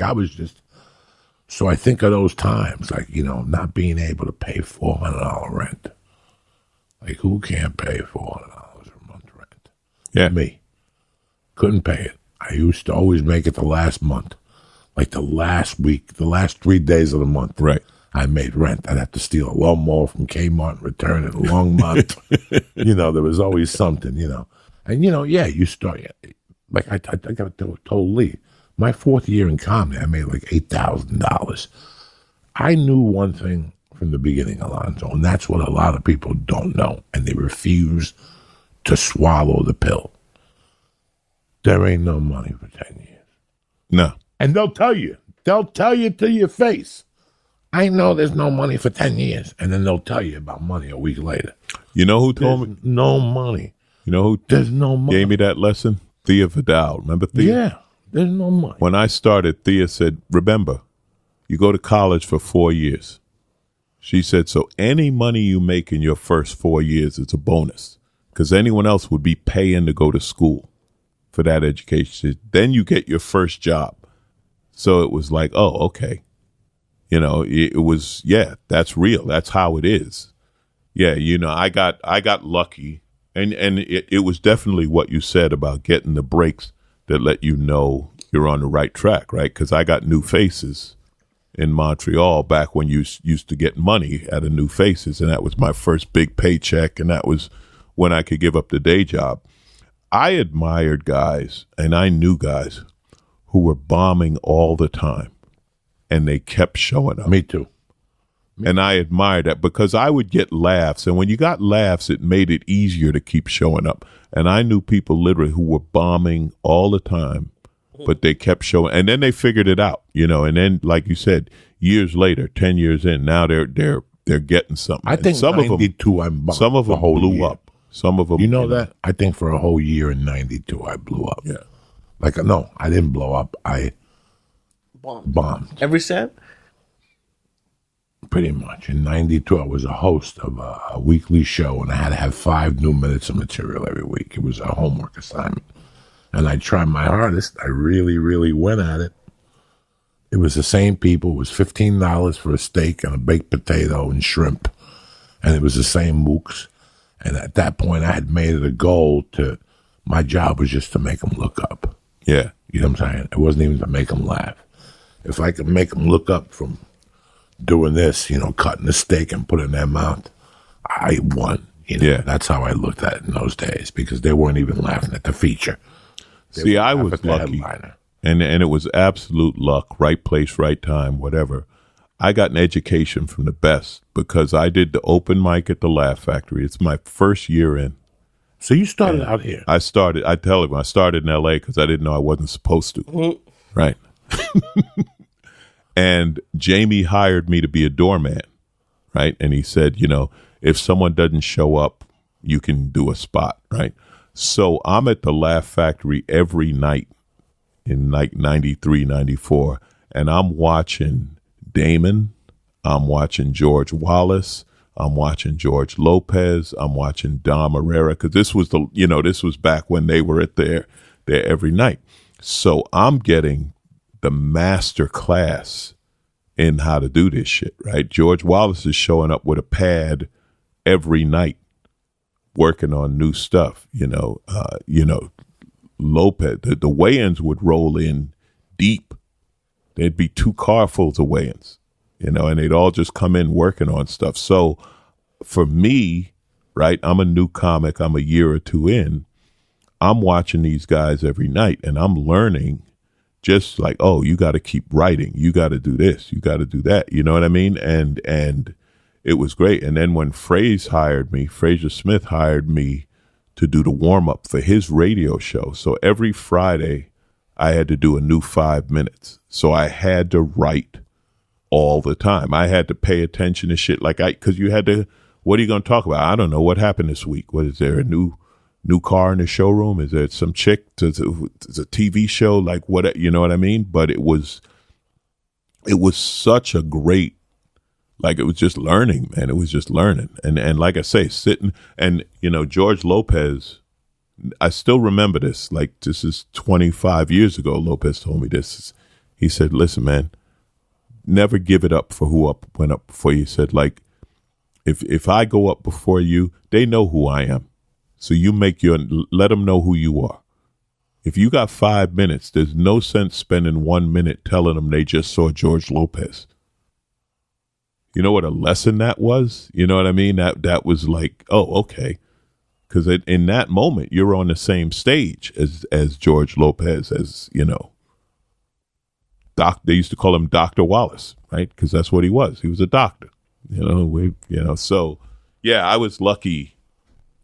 so I think of those times, like, not being able to pay $400 rent. Like, who can't pay $400 a month rent? Yeah. Me. Couldn't pay it. I used to always make it the last month. Like the last week, the last 3 days of the month. Right. I made rent. I'd have to steal a lawnmower from Kmart and return it in Longmont. There was always something, And, you start, like I told Lee, my 4th year in comedy, I made like $8,000. I knew one thing from the beginning, Alonzo, and that's what a lot of people don't know, and they refuse to swallow the pill. There ain't no money for 10 years. No. And they'll tell you to your face, "I know there's no money for 10 years. And then they'll tell you about money a week later. You know who told me? No money. You know who There's no money. Gave me that lesson? Thea Vidal. Remember Thea? Yeah, there's no money. When I started, Thea said, "Remember, you go to college for 4 years." She said, "So any money you make in your first 4 years is a bonus. because anyone else would be paying to go to school for that education. Then you get your first job. So it was like, oh, okay. You know, it was, yeah, that's real. That's how it is. Yeah, you know, I got lucky. And it was definitely what you said about getting the breaks that let you know you're on the right track, right? Because I got New Faces in Montreal back when you used to get money out of New Faces, and that was my first big paycheck, and that was when I could give up the day job. I admired guys, and I knew guys who were bombing all the time, and they kept showing up. Me too. And I admired that because I would get laughs, and when you got laughs, it made it easier to keep showing up. And I knew people literally who were bombing all the time, but they kept showing, and then they figured it out, you know. And then, like you said, years later, 10 years in, now they're getting something. I think some 92, I bombed. Some of them blew up. Some of them, you know that? I think for a whole year in 92, I blew up. Yeah. Like, no, I didn't blow up. I bombed. Every set? Pretty much. In 92, I was a host of a weekly show, and I had to have 5 new minutes of material every week. It was a homework assignment. And I tried my hardest. I really, really went at it. It was the same people. It was $15 for a steak and a baked potato and shrimp. And it was the same mooks. And at that point, I had made it a goal to, my job was just to make them look up. Yeah. You know what I'm saying? It wasn't even to make them laugh. If I could make them look up from doing this, you know, cutting the steak and put it in their mouth, I won. You know, Yeah. That's how I looked at it in those days, because they weren't even laughing at the feature. See, I was lucky, and it was absolute luck, right place, right time, whatever. I got an education from the best because I did the open mic at the Laugh Factory. It's my first year in. So you started out here. I started in L.A. because I didn't know I wasn't supposed to, right? And Jamie hired me to be a doorman, right? And he said, you know, if someone doesn't show up, you can do a spot, right? So I'm at the Laugh Factory every night in like 93, 94, and I'm watching Damon, I'm watching George Wallace, I'm watching George Lopez, I'm watching Dom Herrera, because this was back when they were at there every night. So I'm getting the master class in how to do this shit, right? George Wallace is showing up with a pad every night, working on new stuff, Lopez, the weigh-ins would roll in deep. There'd be 2 carfuls of weigh-ins, and they'd all just come in working on stuff. So for me, right, I'm a new comic. I'm a year or 2 in. I'm watching these guys every night, and I'm learning just like, oh, you got to keep writing. You got to do this. You got to do that. You know what I mean? And it was great. And then when Fraser Smith hired me to do the warm-up for his radio show. So every Friday I had to do a new 5 minutes. So I had to write all the time. I had to pay attention to shit because you had to, what are you going to talk about? I don't know. What happened this week? What is there, a new car in the showroom? Is there some chick? Is a TV show? Like what, you know what I mean? But it was such a great, like it was just learning, man. It was just learning. And like I say, sitting and, George Lopez, I still remember this. Like this is 25 years ago. Lopez told me this. He said, listen, man, never give it up for who went up before you. He said, like, if I go up before you, they know who I am. So you let them know who you are. If you got 5 minutes, there's no sense spending 1 minute telling them they just saw George Lopez. You know what a lesson that was? You know what I mean? That was like, oh, okay. Because in that moment, you're on the same stage as George Lopez, as, they used to call him Dr. Wallace, right? Because that's what he was. He was a doctor, So, yeah, I was lucky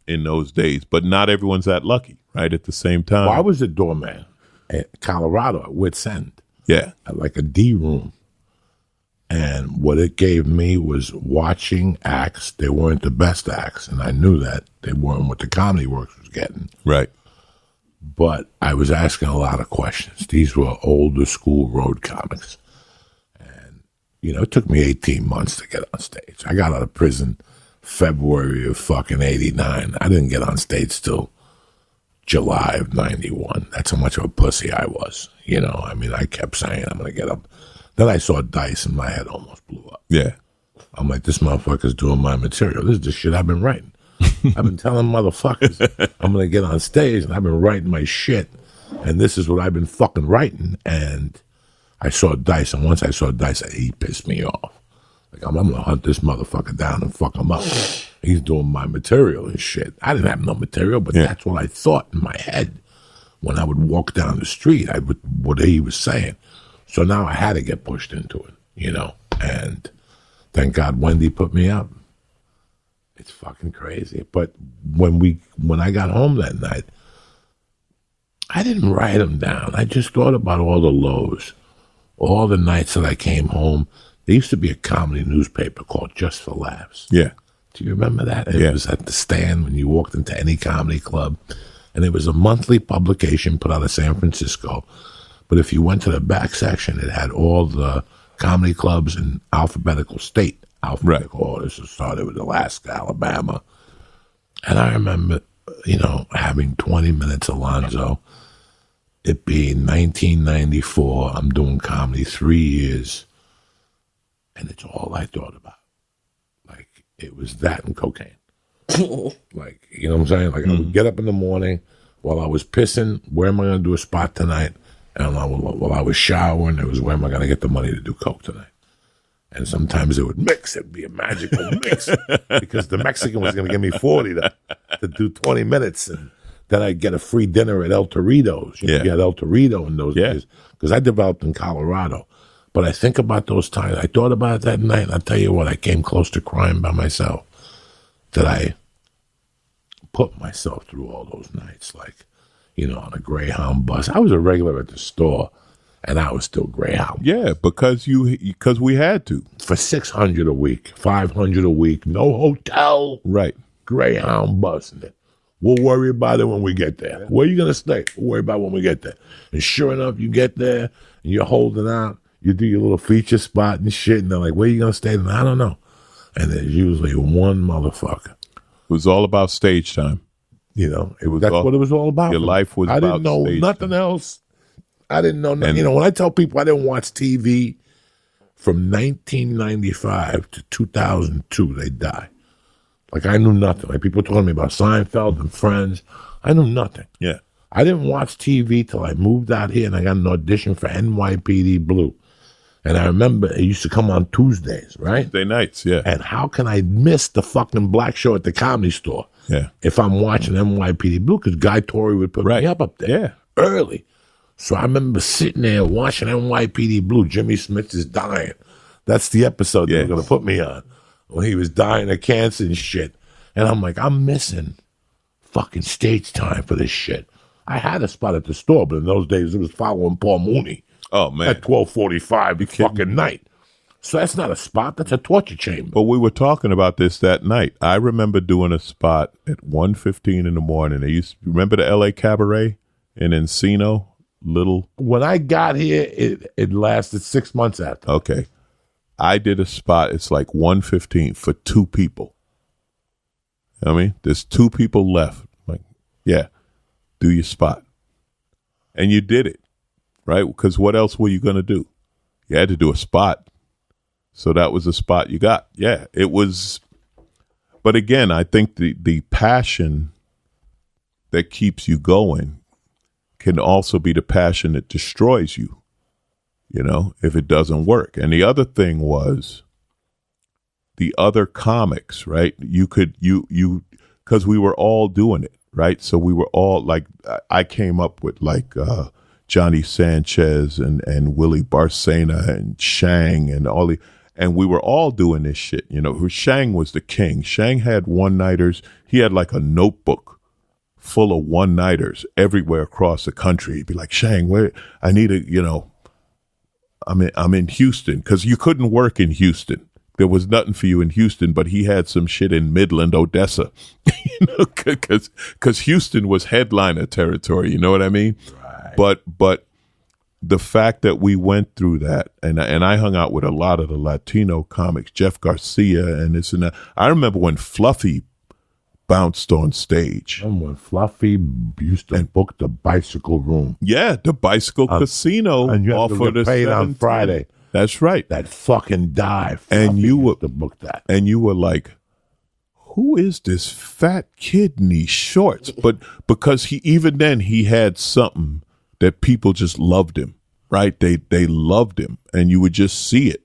in those days, but not everyone's that lucky, right? At the same time. Well, I was a doorman at Colorado at Wits End. Yeah. At like a D room. And what it gave me was watching acts. They weren't the best acts, and I knew that. They weren't what the Comedy Works was getting. Right. But I was asking a lot of questions. These were older school road comics. And, it took me 18 months to get on stage. I got out of prison. February of fucking 89. I didn't get on stage till July of 91. That's how much of a pussy I was. You know, I mean, I kept saying I'm going to get up. Then I saw Dice and my head almost blew up. Yeah. I'm like, this motherfucker's doing my material. This is the shit I've been writing. I've been telling motherfuckers I'm going to get on stage, and I've been writing my shit, and this is what I've been fucking writing. And I saw Dice, and once I saw Dice, he pissed me off. Like, I'm going to hunt this motherfucker down and fuck him up. He's doing my material and shit. I didn't have no material, but that's what I thought in my head when I would walk down the street. What he was saying. So now I had to get pushed into it, you know. And thank God Wendy put me up. It's fucking crazy. But when I got home that night, I didn't write them down. I just thought about all the lows, all the nights that I came home. There used to be a comedy newspaper called Just for Laughs. Yeah. Do you remember that? It was at the stand when you walked into any comedy club. And it was a monthly publication put out of San Francisco. But if you went to the back section, it had all the comedy clubs in alphabetical order. So it started with Alaska, Alabama. And I remember, you know, having 20 minutes Alonzo. It being 1994. I'm doing comedy 3 years. And it's all I thought about. Like, it was that and cocaine. Like, you know what I'm saying? Like, I would get up in the morning while I was pissing. Where am I going to do a spot tonight? And while I was showering, it was where am I going to get the money to do coke tonight? And sometimes it would mix. It'd be a magical mix because the Mexican was going to give me 40 to do 20 minutes. And then I'd get a free dinner at El Torito's. You had El Torito in those days because I developed in Colorado. But I think about those times. I thought about it that night, and I'll tell you what, I came close to crying by myself that I put myself through all those nights, like, you know, on a Greyhound bus. I was a regular at the store, and I was still Greyhound. Yeah, because we had to. For $600 a week, $500 a week, no hotel. Right. Greyhound busing it. We'll worry about it when we get there. Where are you going to stay? We'll worry about it when we get there. And sure enough, you get there, and you're holding out. You do your little feature spot and shit, and they're like, where are you going to stay? And I don't know. And there's usually one motherfucker. It was all about stage time. You know, that's what it was all about. Your life was about I didn't know nothing else. I didn't know nothing. You know, when I tell people I didn't watch TV from 1995 to 2002, they die. Like, I knew nothing. Like, people told me about Seinfeld and Friends. I knew nothing. Yeah. I didn't watch TV till I moved out here and I got an audition for NYPD Blue. And I remember it used to come on Tuesdays, right? Tuesday nights, yeah. And how can I miss the fucking black show at the Comedy Store? Yeah. If I'm watching NYPD Blue, because Guy Torrey would put me up there early. So I remember sitting there watching NYPD Blue. Jimmy Smith is dying. That's the episode they were going to put me on. When he was dying of cancer and shit. And I'm like, I'm missing fucking stage time for this shit. I had a spot at the store, but in those days it was following Paul Mooney. Oh, man. At 12:45 fucking night. So that's not a spot. That's a torture chamber. But we were talking about this that night. I remember doing a spot at 1:15 in the morning. Remember the L.A. Cabaret in Encino? When I got here, it lasted 6 months after. Okay. I did a spot. It's like 1:15 for two people. You know what I mean? There's two people left. Like, yeah, do your spot. And you did it. Right? Because what else were you going to do? You had to do a spot. So that was the spot you got. Yeah, it was. But again, I think the passion that keeps you going can also be the passion that destroys you, you know, if it doesn't work. And the other thing was the other comics, right? You because we were all doing it, right? So we were all like, I came up with like, Johnny Sanchez and Willie Barcena and Shang and and we were all doing this shit. You know, Shang was the king. Shang had one-nighters. He had like a notebook full of one-nighters everywhere across the country. He'd be like, Shang, where I need I'm in Houston, because you couldn't work in Houston. There was nothing for you in Houston, but he had some shit in Midland, Odessa, you know, because Houston was headliner territory. You know what I mean? But the fact that we went through that, and I hung out with a lot of the Latino comics, Jeff Garcia and this and that. I remember when Fluffy bounced on stage. And when Fluffy used to book the bicycle room. Yeah, the bicycle casino and you off have to of get the paid on 710. Friday. That's right. That fucking dive. And Fluffy you were used to book that. And you were like, who is this fat kid in these shorts? But because he had something that people just loved him, right? They loved him, and you would just see it,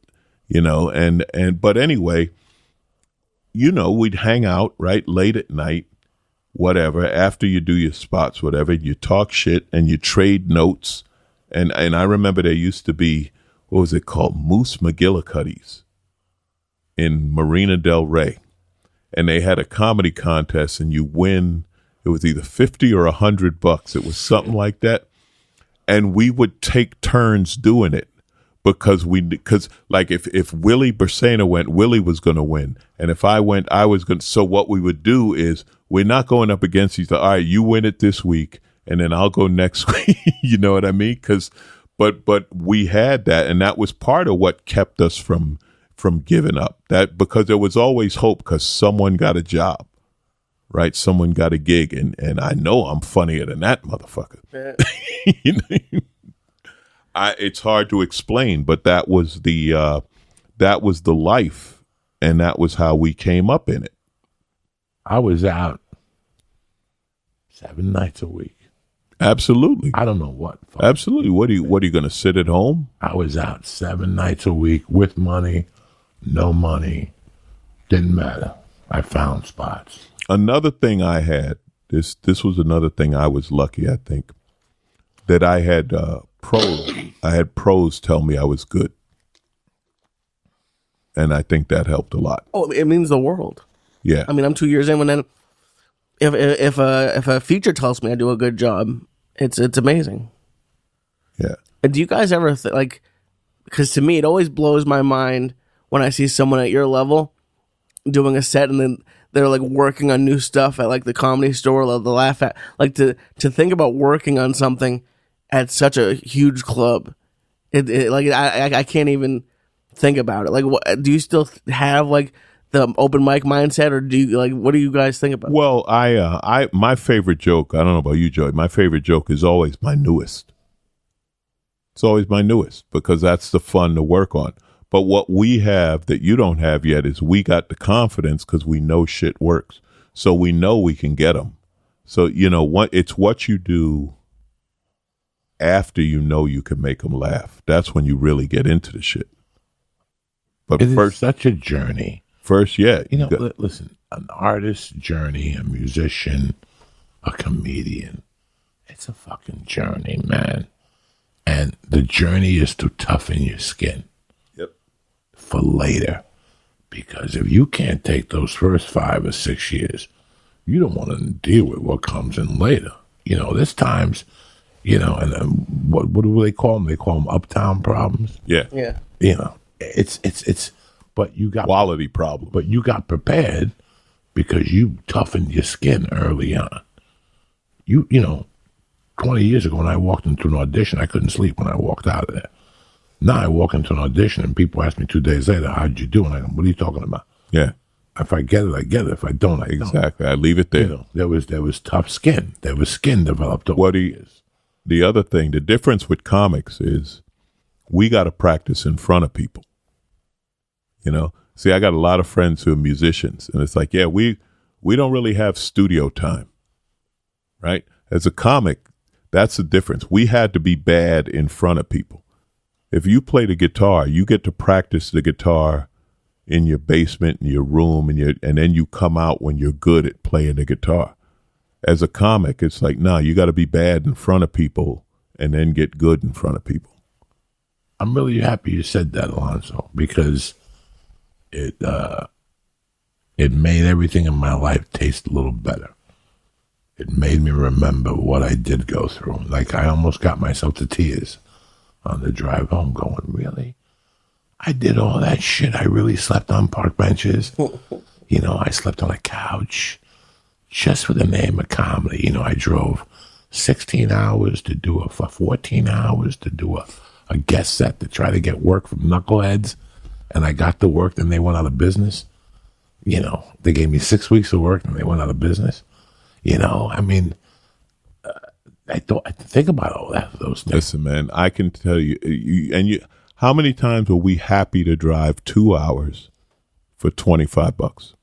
but anyway, we'd hang out right late at night, whatever, after you do your spots, whatever, you talk shit and you trade notes. And I remember there used to be, what was it called? Moose McGillicuddy's in Marina Del Rey. And they had a comedy contest, and you win. It was either $50 or $100. It was something like that. And we would take turns doing it because like if Willie Bersena went, Willie was going to win. And if I went, I was going to. So what we would do is we're not going up against each other. All right, you win it this week, and then I'll go next week. You know what I mean? But we had that, and that was part of what kept us from giving up. That because there was always hope because someone got a job, right? Someone got a gig, and I know I'm funnier than that motherfucker. It's hard to explain, but that was the life, and that was how we came up in it. I was out 7 nights a week. Absolutely. I don't know what. Absolutely. What are you going to sit at home? I was out 7 nights a week with money, no money. Didn't matter. I found spots. Another thing I had, this was another thing I was lucky, I think, that I had pros tell me I was good. And I think that helped a lot. Oh, it means the world. Yeah. I mean, I'm 2 years in when then if a feature tells me I do a good job, it's amazing. Yeah. And do you guys ever because to me it always blows my mind when I see someone at your level doing a set and then they're like working on new stuff at like the Comedy Store or the Laugh At, like to think about working on something at such a huge club. I can't even think about it. Like, do you still have like the open mic mindset, or do you what do you guys think about? Well, my favorite joke, I don't know about you, Joey, my favorite joke is always my newest. It's always my newest because that's the fun to work on. But what we have that you don't have yet is we got the confidence because we know shit works. So we know we can get them. So, it's what you do after you know you can make them laugh. That's when you really get into the shit. But It first, is such a journey. First, yeah. Listen, an artist's journey, a musician, a comedian, it's a fucking journey, man. And the journey is to toughen your skin. Yep. For later. Because if you can't take those first 5 or 6 years, you don't want to deal with what comes in later. There's times, and what do they call them? They call them uptown problems. Yeah. Yeah. It's but you got quality problem. But you got prepared because you toughened your skin early on. 20 years ago when I walked into an audition, I couldn't sleep when I walked out of there. Now I walk into an audition and people ask me 2 days later, how'd you do? And I go, what are you talking about? Yeah. If I get it, I get it. If I don't, I don't. Exactly. I leave it there. There was tough skin. There was skin developed over the years. The other thing, the difference with comics is we got to practice in front of people. See, I got a lot of friends who are musicians, and it's like, yeah, we don't really have studio time, right? As a comic, that's the difference. We had to be bad in front of people. If you play the guitar, you get to practice the guitar in your basement, in your room, and then you come out when you're good at playing the guitar. As a comic, it's like, no, you got to be bad in front of people and then get good in front of people. I'm really happy you said that, Alonzo, because it made everything in my life taste a little better. It made me remember what I did go through. Like, I almost got myself to tears on the drive home going, really? I did all that shit. I really slept on park benches. I slept on a couch just for the name of comedy. I drove 16 hours to do 14 hours to do a guest set to try to get work from knuckleheads. And I got the work, then they went out of business. You know, they gave me 6 weeks of work and they went out of business. You know, I mean, I think about all those things. Listen, man, I can tell you, how many times were we happy to drive 2 hours for $25?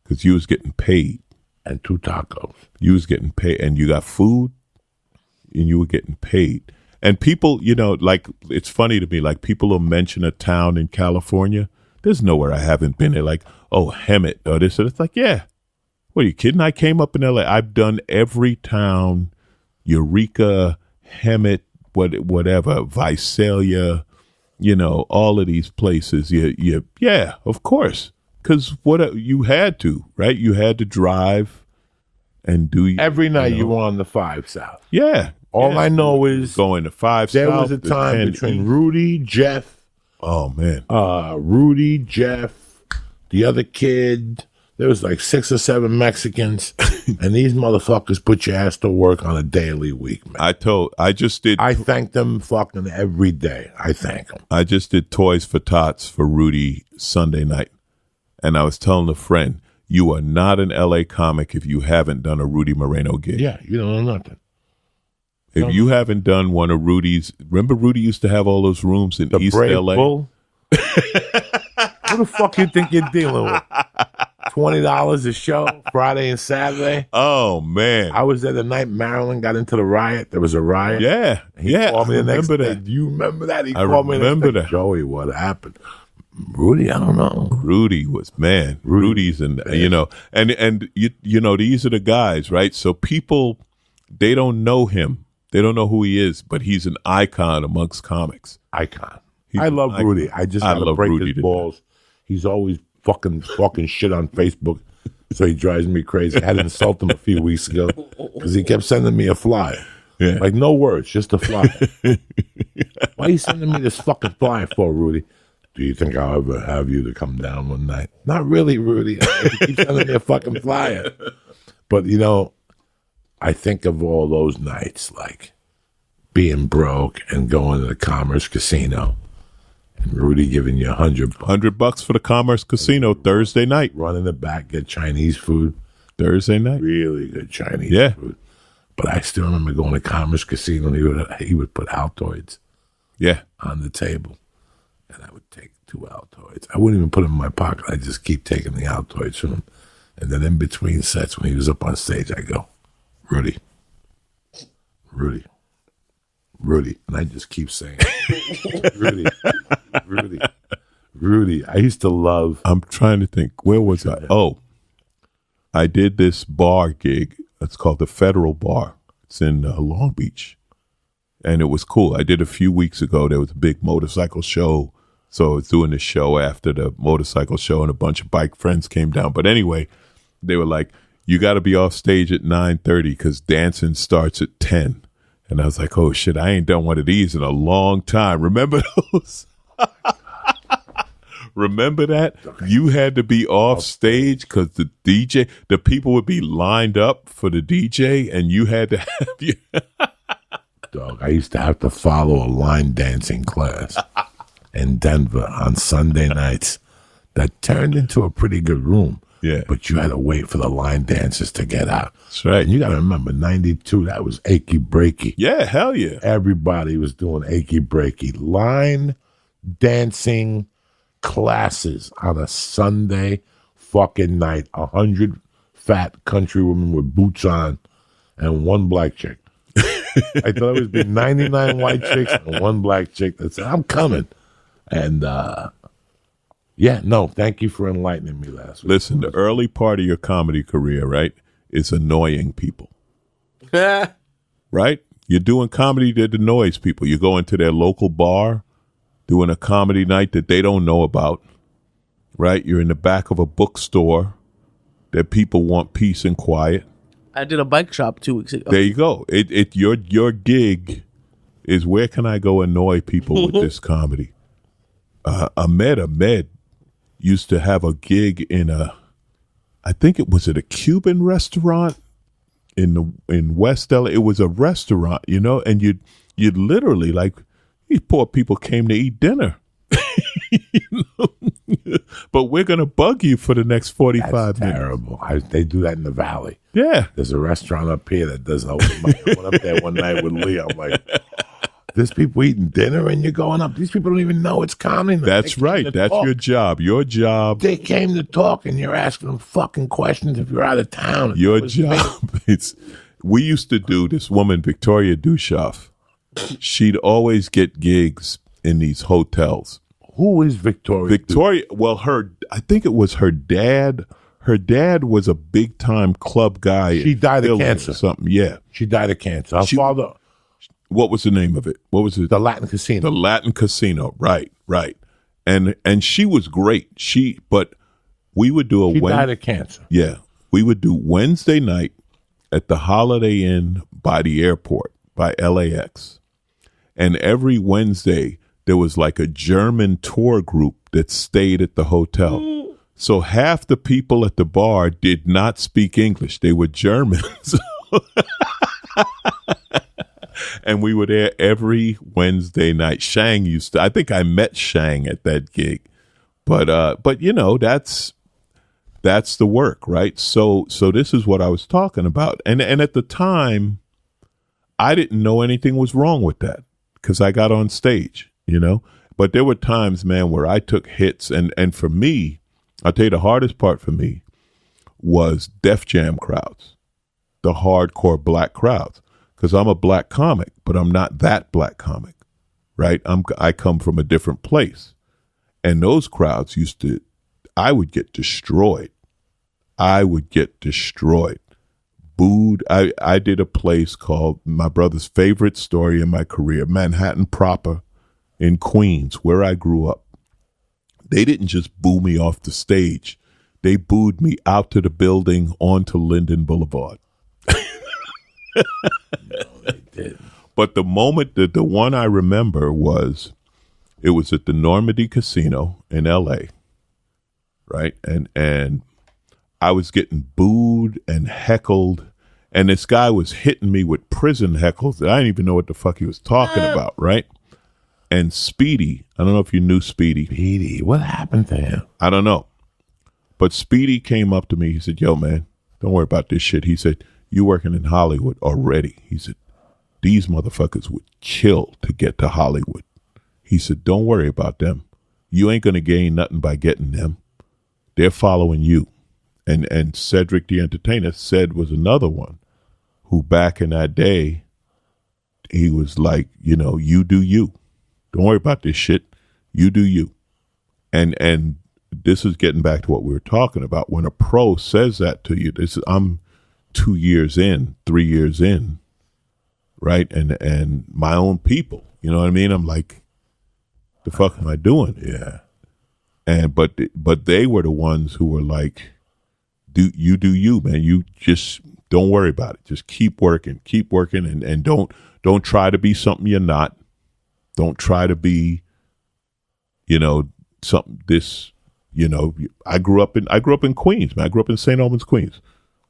Because you was getting paid. And 2 tacos. You was getting paid, and you got food, and you were getting paid. And people, you know, like, it's funny to me, like, people will mention a town in California. There's nowhere I haven't been. They're like, oh, Hemet, or this, and it's like, yeah. What, are you kidding? I came up in L.A. I've done every town, Eureka, Hemet, whatever, Visalia, you know, all of these places. Yeah, of course. Because you had to, right? You had to drive and do every night. You were on the 5 South. Yeah. All I know is going to 5 there South. There was a time between Rudy, Jeff. Oh man. Rudy, Jeff, the other kid. There was like 6 or 7 Mexicans, and these motherfuckers put your ass to work on a daily week, man. I thank them fucking every day. I thank them. I just did Toys for Tots for Rudy Sunday night. And I was telling a friend, you are not an LA comic if you haven't done a Rudy Moreno gig. Yeah, you don't know nothing. If you haven't done one of Rudy's, remember Rudy used to have all those rooms in East Brave LA? Bull? Who the fuck you think you're dealing with? $20 a show, Friday and Saturday. Oh, man. I was there the night Maryland got into the riot. There was a riot. Yeah. He called me the next day. Do you remember that? He called me the next day. Joey, what happened? Rudy, I don't know. Rudy was, man. Rudy's, and you know, and you know, these are the guys, right? So people, they don't know him. They don't know who he is, but he's an icon amongst comics. Icon. I love Rudy. I just gotta break his balls. He's always fucking shit on Facebook, so he drives me crazy. I had to insult him a few weeks ago because he kept sending me a flyer. Yeah. Like, no words, just a flyer. Why are you sending me this fucking flyer for, Rudy? Do you think I'll ever have you to come down one night? Not really, Rudy. You keep sending me a fucking flyer. But, you know, I think of all those nights, like being broke and going to the Commerce Casino and Rudy giving you $100 for the Commerce Casino Thursday night. Run in the back, get Chinese food. Thursday night. Really good Chinese food. But I still remember going to Commerce Casino and he would put Altoids on the table. And I would take 2 Altoids. I wouldn't even put them in my pocket. I'd just keep taking the Altoids from him. And then in between sets, when he was up on stage, I go, Rudy. And I just keep saying, Rudy. I used to love. I'm trying to think. Where was I? Oh, I did this bar gig. It's called the Federal Bar. It's in Long Beach. And it was cool. I did a few weeks ago. There was a big motorcycle show. So I was doing the show after the motorcycle show, and a bunch of bike friends came down. But anyway, they were like, you got to be off stage at 9:30 because dancing starts at 10. And I was like, oh, shit, I ain't done one of these in a long time. Remember those? Remember that? You had to be off stage because the people would be lined up for the DJ, and you had to have you. Dog, I used to have to follow a line dancing class in Denver on Sunday nights that turned into a pretty good room. Yeah. But you had to wait for the line dancers to get out. That's right. And you got to remember, 92, that was achy breaky. Yeah, hell yeah. Everybody was doing achy breaky. Line dancing classes on a Sunday fucking night. 100 fat country women with boots on and 1 black chick. I thought it would be 99 white chicks and 1 black chick that said, I'm coming. And, thank you for enlightening me last week. Listen, the early part of your comedy career, right, is annoying people. Right? You're doing comedy that annoys people. You go into their local bar, doing a comedy night that they don't know about, right? You're in the back of a bookstore that people want peace and quiet. I did a bike shop 2 weeks ago. There you go. Your gig is where can I go annoy people with this comedy? Ahmed used to have a gig in I think it was at a Cuban restaurant in West LA. It was a restaurant, you know, and you'd literally like these poor people came to eat dinner. You know? But we're gonna bug you for the next 45 minutes. Terrible. They do that in the Valley. Yeah, There's a restaurant up here that does open mic. I went up there one night with Leo. I'm like, there's people eating dinner and you're going up. These people don't even know it's comedy. that's right. That's talk. your job. Your job. They came to talk and you're asking them fucking questions if you're out of town. Your job. We used to do this woman, Victoria Dushoff. She'd always get gigs in these hotels. Who is Victoria? Victoria, well, I think it was her dad. Her dad was a big time club guy. She died of Philly or cancer. something. Yeah. She died of cancer. Her father, What was the name of it? What was it? the Latin Casino. The Latin Casino. Right. And she was great. But we would do She died of cancer. Yeah. We would do Wednesday night at the Holiday Inn by the airport, by LAX. And every Wednesday, there was like a German tour group that stayed at the hotel. So half the people at the bar did not speak English. They were Germans. And we were there every Wednesday night. Shang I think I met Shang at that gig. But you know, that's the work, right? So this is what I was talking about. And at the time, I didn't know anything was wrong with that because I got on stage, you know. But there were times, man, where I took hits. And for me, I'll tell you the hardest part for me was Def Jam crowds, the hardcore black crowds. Because I'm a black comic, but I'm not that black comic, right? I come from a different place. And those crowds I would get destroyed. Booed. I did a place called my brother's favorite story in my career, Manhattan proper in Queens, where I grew up. They didn't just boo me off the stage. They booed me out to the building onto Linden Boulevard. No, they did. But the moment that the one I remember it was at the Normandy Casino in LA, right? And I was getting booed and heckled, and this guy was hitting me with prison heckles that I didn't even know what the fuck he was talking about, right? And Speedy, I don't know if you knew Speedy. Speedy, what happened to him? I don't know. But Speedy came up to me. He said, yo, man, don't worry about this shit. He said, you working in Hollywood already. He said, these motherfuckers would kill to get to Hollywood. He said, don't worry about them. You ain't going to gain nothing by getting them. They're following you. And Cedric the Entertainer was another one who back in that day, he was like, you know, you do you. Don't worry about this shit. You do you. And this is getting back to what we were talking about. When a pro says that to you, I'm 2 years in, 3 years in, right? And my own people, you know what I mean? I'm like, the fuck am I doing? Yeah. And but they were the ones who were like, do you, man. You just don't worry about it. Just keep working, and don't try to be something you're not. Don't try to be, you know, something this, you know, I grew up in Queens, man. I grew up in St. Albans, Queens.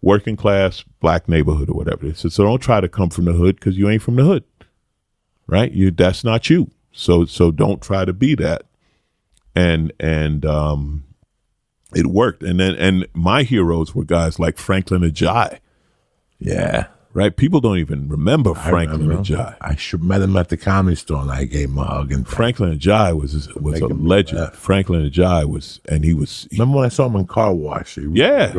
Working class, black neighborhood or whatever. They said, so don't try to come from the hood because you ain't from the hood. Right? That's not you. So don't try to be that. And it worked. And my heroes were guys like Franklin Ajayi. Yeah. Right? People don't even remember Franklin Ajayi. I met him at the Comedy Store and I gave him a hug. And Franklin Ajayi was a legend. Franklin Ajayi was. Remember when I saw him in Car Wash? Yeah.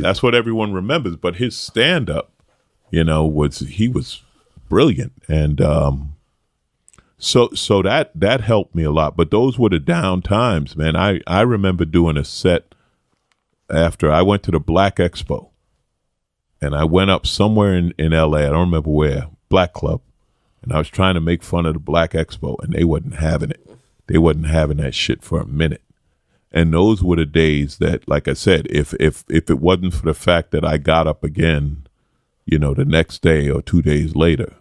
That's what everyone remembers. But his stand-up, you know, he was brilliant. And so that helped me a lot. But those were the down times, man. I remember doing a set after I went to the Black Expo. And I went up somewhere in LA, I don't remember where, Black Club, and I was trying to make fun of the Black Expo, and they wasn't having it. They wasn't having that shit for a minute. And those were the days that, like I said, if it wasn't for the fact that I got up again, you know, the next day or 2 days later,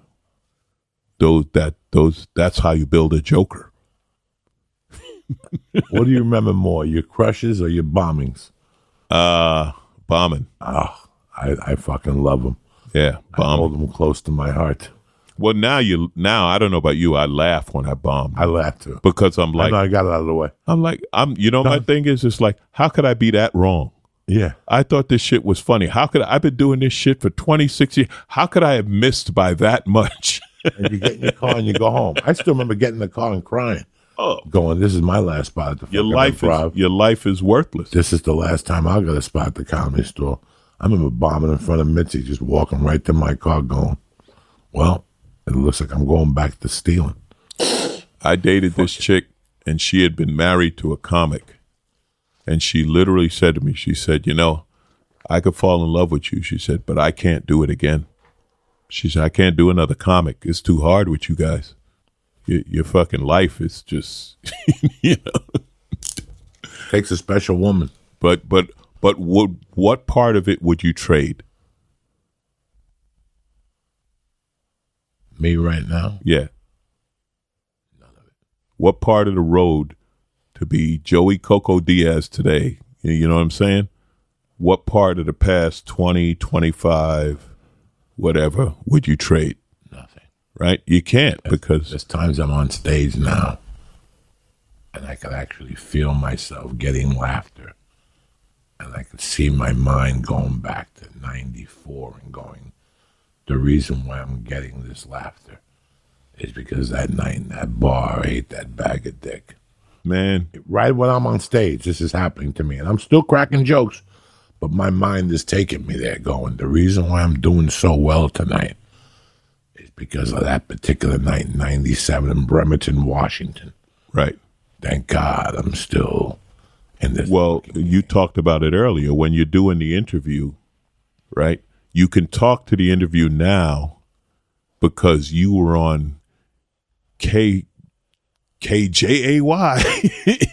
that's how you build a joker. What do you remember more, your crushes or your bombings? Bombing. Oh, I fucking love them. Yeah, I hold them close to my heart. Well, now I don't know about you. I laugh when I bomb. I laugh too because I'm like, I got it out of the way. My thing is just like, how could I be that wrong? Yeah, I thought this shit was funny. I've been doing this shit for 26 years. How could I have missed by that much? And you get in your car and you go home. I still remember getting in the car and crying. Oh, going, this is my last spot at the your life is worthless. This is the last time I'll get a spot at the Comedy Store. I remember bombing in front of Mitzi, just walking right to my car going, well, it looks like I'm going back to stealing. I dated this chick, and she had been married to a comic. And she literally said to me, she said, I could fall in love with you. She said, but I can't do it again. She said, I can't do another comic. It's too hard with you guys. Your fucking life is just, Takes a special woman. But what part of it would you trade? Me right now? Yeah. None of it. What part of the road to be Joey Coco Diaz today? You know what I'm saying? What part of the past 20, 25, whatever, would you trade? Nothing. Right? You can't because... There's times I'm on stage now and I could actually feel myself getting laughter. And I could see my mind going back to 94 and going, the reason why I'm getting this laughter is because that night in that bar I ate that bag of dick. Man. Right when I'm on stage, this is happening to me. And I'm still cracking jokes, but my mind is taking me there going, the reason why I'm doing so well tonight is because of that particular night in 97 in Bremerton, Washington. Right. Thank God I'm still in this. Well, you talked about it earlier. When you're doing the interview, right, you can talk to the interview now because you were on KJAY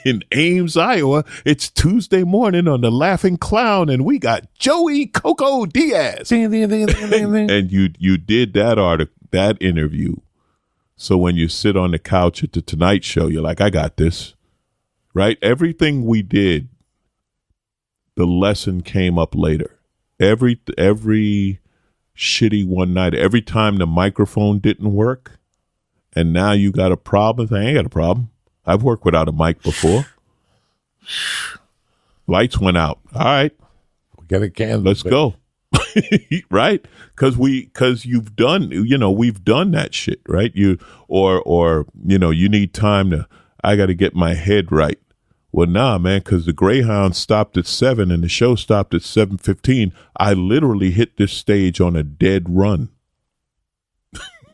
in Ames, Iowa. It's Tuesday morning on the Laughing Clown, and we got Joey Coco Diaz. And you did that interview. So when you sit on the couch at the Tonight Show, you're like, I got this, right? Everything we did, the lesson came up later. Every shitty one night, every time the microphone didn't work, and now you got a problem. I ain't got a problem. I've worked without a mic before. Lights went out. All right, get a candle. Let's go. Right? Because you've done, we've done that shit, right? You need time to, I got to get my head right. Well, nah, man, because the Greyhound stopped at 7 and the show stopped at 7:15. I literally hit this stage on a dead run.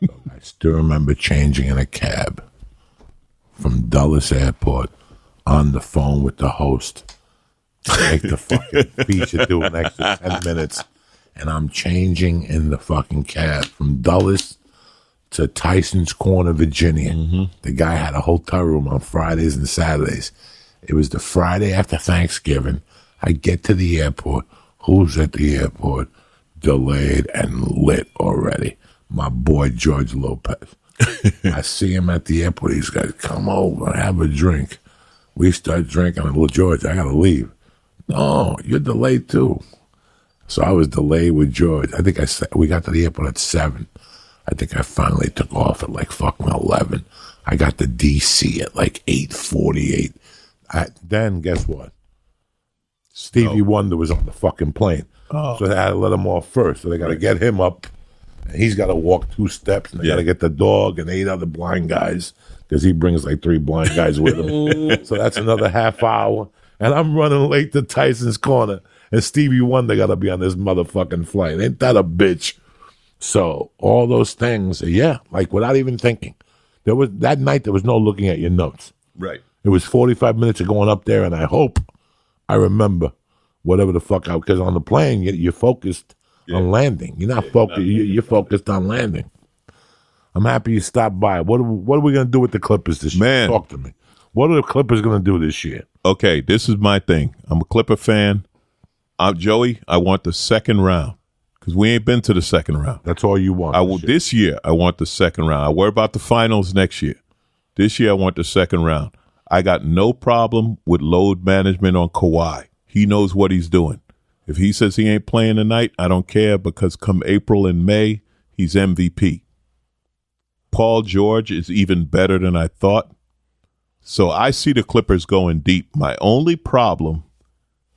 I still remember changing in a cab from Dulles Airport on the phone with the host to make the fucking feature do an extra 10 minutes. And I'm changing in the fucking cab from Dulles to Tyson's Corner, Virginia. Mm-hmm. The guy had a hotel room on Fridays and Saturdays. It was the Friday after Thanksgiving. I get to the airport. Who's at the airport? Delayed and lit already. My boy, George Lopez. I see him at the airport. He's got, come over, have a drink. We start drinking. I'm like, well, George, I got to leave. No, you're delayed too. So I was delayed with George. I think we got to the airport at 7. I think I finally took off at like fucking 11. I got to D.C. at like 8:48. Then guess what? Stevie Wonder was on the fucking plane. Oh. So they had to let him off first. So they got to get him up. And he's got to walk 2 steps. And they got to get the dog and 8 other blind guys because he brings like 3 blind guys with him. So that's another half hour. And I'm running late to Tyson's Corner. And Stevie Wonder got to be on this motherfucking flight. Ain't that a bitch? So all those things, yeah, like without even thinking. That night there was no looking at your notes. Right. It was 45 minutes of going up there, and I hope I remember whatever the fuck because on the plane you're focused on landing. You're not focused. You're focused on landing. I'm happy you stopped by. What are we gonna do with the Clippers this year? Man, talk to me. What are the Clippers gonna do this year? Okay, this is my thing. I'm a Clipper fan. Joey, I want the second round because we ain't been to the second round. That's all you want. This year, I want the second round. I worry about the finals next year. This year, I want the second round. I got no problem with load management on Kawhi. He knows what he's doing. If he says he ain't playing tonight, I don't care, because come April and May, he's MVP. Paul George is even better than I thought. So I see the Clippers going deep. My only problem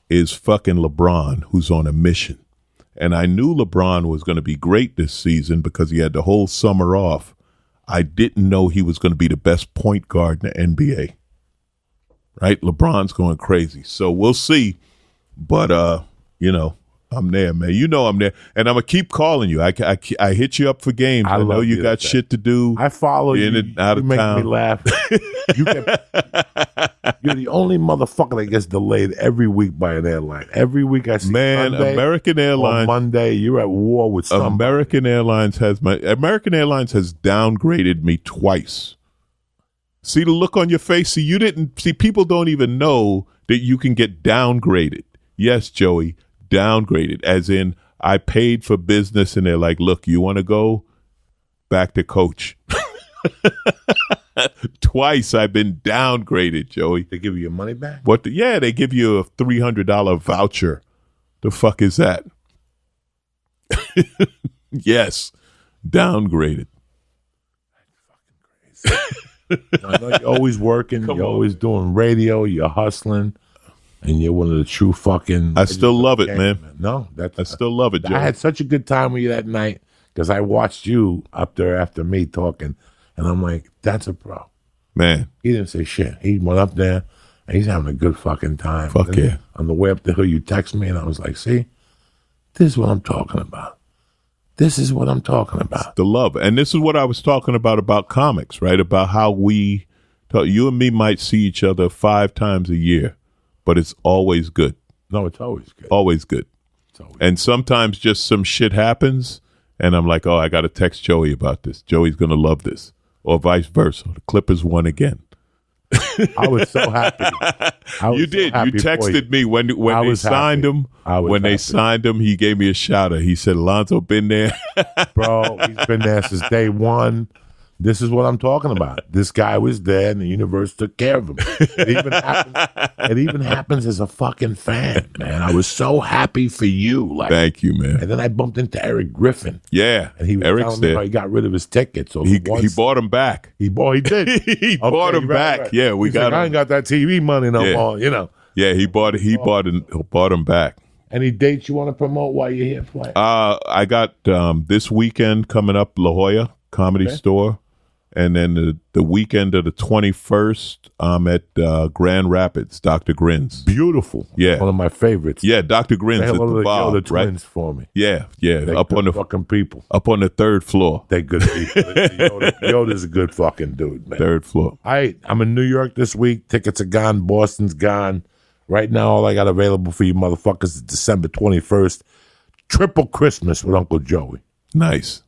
is fucking LeBron, who's on a mission. And I knew LeBron was going to be great this season because he had the whole summer off. I didn't know he was going to be the best point guard in the NBA. Right? LeBron's going crazy. So we'll see. But, I'm there, man. You know I'm there. And I'm going to keep calling you. I hit you up for games. I know you got shit to do. I follow you. Out of you make town. me laugh. You're the only motherfucker that gets delayed every week by an airline. Every week I see Sunday, American Airlines. On Monday, you're at war with somebody. American Airlines has downgraded me twice. See the look on your face? People don't even know that you can get downgraded. Yes, Joey, downgraded, as in I paid for business and they're like, look, you want to go back to coach. Twice I've been downgraded, Joey. They give you your money back? They give you a $300 voucher. The fuck is that? Yes, downgraded. That's fucking crazy. I know you're always working. You're always doing radio. You're hustling. And you're one of the true fucking... I still love it, man. No, I still love it, Joey. I had such a good time with you that night because I watched you up there after me talking, and I'm like, that's a pro. Man. He didn't say shit. He went up there, and he's having a good fucking time. Fuck yeah. On the way up the hill, you text me, and I was like, see, this is what I'm talking about. This is what I'm talking about. The love. And this is what I was talking about comics, right? About how you and me might see each other 5 times a year. But it's always good. No, it's always good. Always good. And sometimes just some shit happens, and I'm like, oh, I got to text Joey about this. Joey's going to love this. Or vice versa. The Clippers won again. I was so happy. You did. You texted me when they signed him. When they signed him, he gave me a shout out. He said, Alonzo been there. Bro, he's been there since day one. This is what I'm talking about. This guy was there, and the universe took care of him. It even happens as a fucking fan, man. I was so happy for you. Thank you, man. And then I bumped into Eric Griffin. Yeah, and he was telling me how he got rid of his tickets. So he bought them back. He did. He bought them back. Right. Yeah, we got. I ain't got that TV money no more. Yeah, he bought them back. Any dates you want to promote while you're here playing? I got this weekend coming up, La Jolla Comedy Store. And then the weekend of the 21st, I'm at Grand Rapids, Dr. Grins. Beautiful. Yeah. One of my favorites. Yeah, Dr. Grins at the bar, the twins for me. Yeah. They're up on the fucking people. Up on the 3rd floor. They're good people. Yoda's a good fucking dude, man. 3rd floor. I'm in New York this week. Tickets are gone. Boston's gone. Right now, all I got available for you motherfuckers is December 21st. Triple Christmas with Uncle Joey. Nice.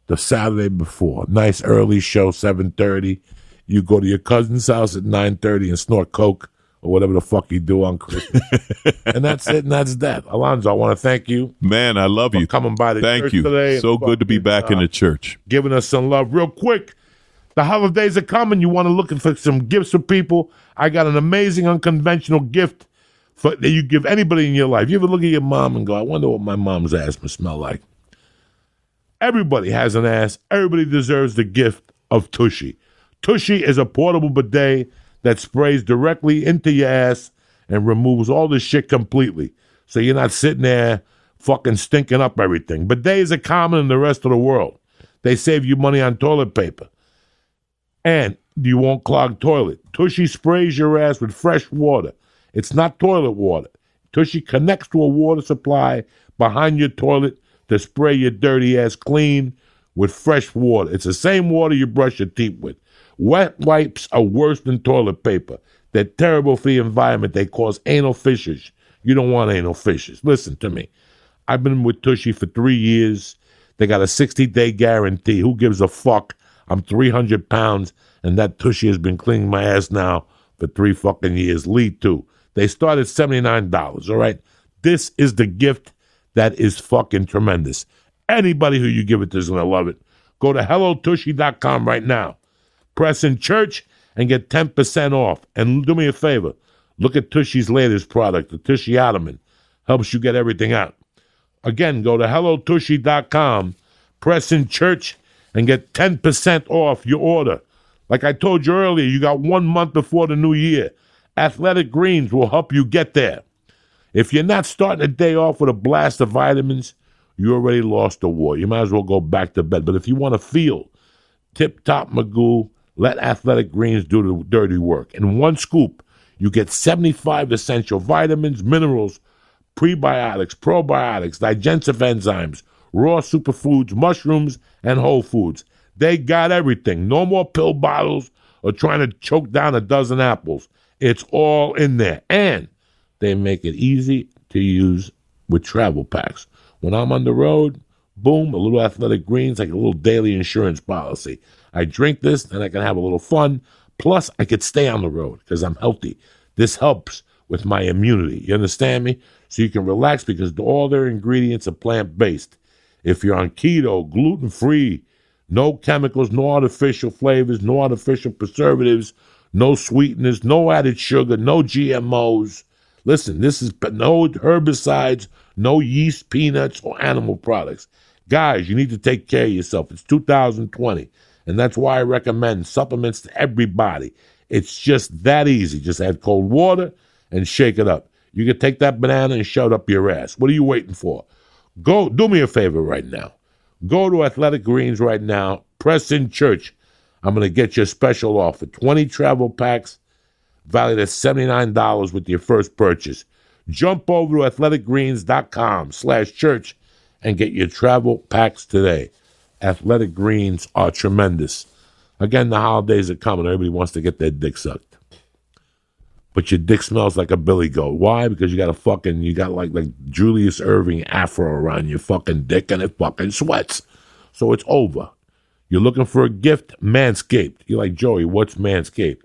The Saturday before. Nice early show, 7:30. You go to your cousin's house at 9:30 and snort coke or whatever the fuck you do on Christmas. And that's it, and that's that. Alonzo, I want to thank you. Man, I love you. Coming by the church today. So good to be back in the church. Giving us some love. Real quick, the holidays are coming. You want to look for some gifts for people? I got an amazing unconventional gift that you give anybody in your life. You ever look at your mom and go, I wonder what my mom's ass must smell like? Everybody has an ass. Everybody deserves the gift of Tushy. Tushy is a portable bidet that sprays directly into your ass and removes all the shit completely. So you're not sitting there fucking stinking up everything. Bidets are common in the rest of the world. They save you money on toilet paper. And you won't clog toilet. Tushy sprays your ass with fresh water. It's not toilet water. Tushy connects to a water supply behind your toilet to spray your dirty ass clean with fresh water. It's the same water you brush your teeth with. Wet wipes are worse than toilet paper. They're terrible for the environment. They cause anal fissures. You don't want anal fissures. Listen to me. I've been with Tushy for 3 years. They got a 60-day guarantee. Who gives a fuck? I'm 300 pounds, and that Tushy has been cleaning my ass now for 3 fucking years. Lead to. They start at $79, all right? This is the gift that is fucking tremendous. Anybody who you give it to is going to love it. Go to HelloTushy.com right now. Press in church and get 10% off. And do me a favor. Look at Tushy's latest product, the Tushy Ottoman. Helps you get everything out. Again, go to hellotushy.com, press in church, and get 10% off your order. Like I told you earlier, you got 1 month before the new year. Athletic Greens will help you get there. If you're not starting a day off with a blast of vitamins, you already lost the war. You might as well go back to bed. But if you want to feel tip-top magoo, let Athletic Greens do the dirty work. In one scoop, you get 75 essential vitamins, minerals, prebiotics, probiotics, digestive enzymes, raw superfoods, mushrooms, and whole foods. They got everything. No more pill bottles or trying to choke down a dozen apples. It's all in there. And they make it easy to use with travel packs. When I'm on the road, boom, a little Athletic Greens, like a little daily insurance policy. I drink this, and I can have a little fun. Plus, I could stay on the road because I'm healthy. This helps with my immunity. You understand me? So you can relax because all their ingredients are plant-based. If you're on keto, gluten-free, no chemicals, no artificial flavors, no artificial preservatives, no sweeteners, no added sugar, no GMOs. Listen, this is no herbicides, no yeast, peanuts, or animal products. Guys, you need to take care of yourself. It's 2020, and that's why I recommend supplements to everybody. It's just that easy. Just add cold water and shake it up. You can take that banana and shove it up your ass. What are you waiting for? Go, do me a favor right now. Go to Athletic Greens right now. Press in church. I'm going to get you a special offer. 20 travel packs valued at $79 with your first purchase. Jump over to athleticgreens.com/church and get your travel packs today. Athletic Greens are tremendous. Again, the holidays are coming. Everybody wants to get their dick sucked. But your dick smells like a billy goat. Why? Because you got like Julius Erving afro around your fucking dick and it fucking sweats. So it's over. You're looking for a gift? Manscaped. You're like, Joey, what's Manscaped?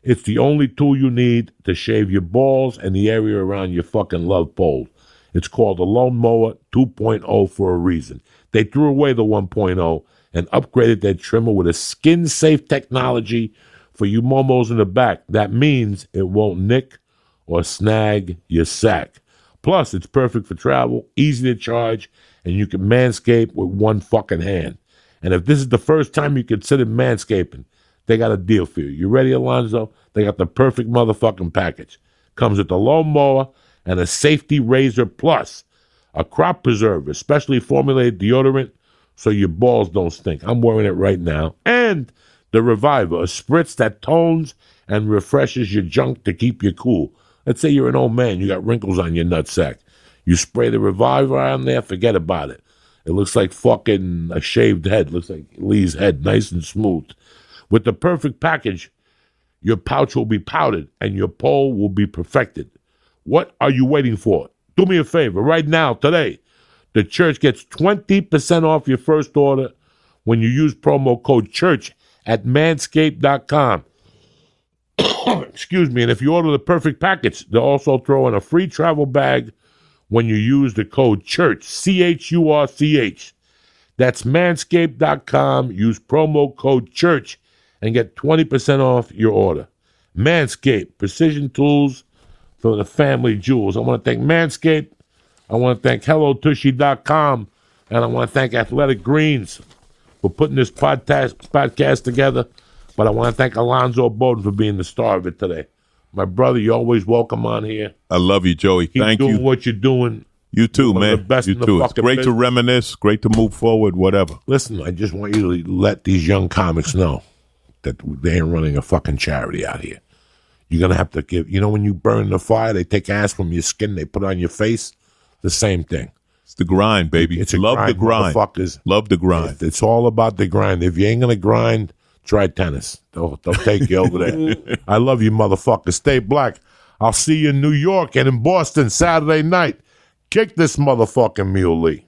It's the only tool you need to shave your balls and the area around your fucking love pole. It's called the Lawnmower 2.0 for a reason. They threw away the 1.0 and upgraded their trimmer with a skin-safe technology for you momos in the back. That means it won't nick or snag your sack. Plus, it's perfect for travel, easy to charge, and you can manscape with one fucking hand. And if this is the first time you consider manscaping, they got a deal for you. You ready, Alonzo? They got the perfect motherfucking package. Comes with a lawnmower and a safety razor plus a crop preserver, specially formulated deodorant so your balls don't stink. I'm wearing it right now. And the Reviver, a spritz that tones and refreshes your junk to keep you cool. Let's say you're an old man, you got wrinkles on your nutsack. You spray the Reviver on there, forget about it. It looks like fucking a shaved head. Looks like Lee's head, nice and smooth. With the perfect package, your pouch will be powdered and your pole will be perfected. What are you waiting for? Do me a favor right now, today. The church gets 20% off your first order when you use promo code CHURCH at manscaped.com. Excuse me. And if you order the perfect package, they'll also throw in a free travel bag when you use the code CHURCH, CHURCH. That's manscaped.com. Use promo code CHURCH and get 20% off your order. Manscaped, precision tools for the family jewels. I want to thank Manscaped. I want to thank HelloTushy.com. And I want to thank Athletic Greens for putting this podcast together. But I want to thank Alonzo Bodden for being the star of it today. My brother, you're always welcome on here. I love you, Joey. Thank you. Keep doing what you're doing. You too, man. The best you in the too. It's fucking great business. to reminisce, great to move forward, whatever. Listen, I just want you to let these young comics know that they ain't running a fucking charity out here. You're going to have to give, when you burn the fire, they take ass from your skin, they put it on your face, the same thing. It's the grind, baby. It's a Love grind, the grind. motherfuckers. Love the grind. It's all about the grind. If you ain't going to grind, try tennis. They'll take you over there. I love you, motherfuckers. Stay black. I'll see you in New York and in Boston Saturday night. Kick this motherfucking mule, Lee.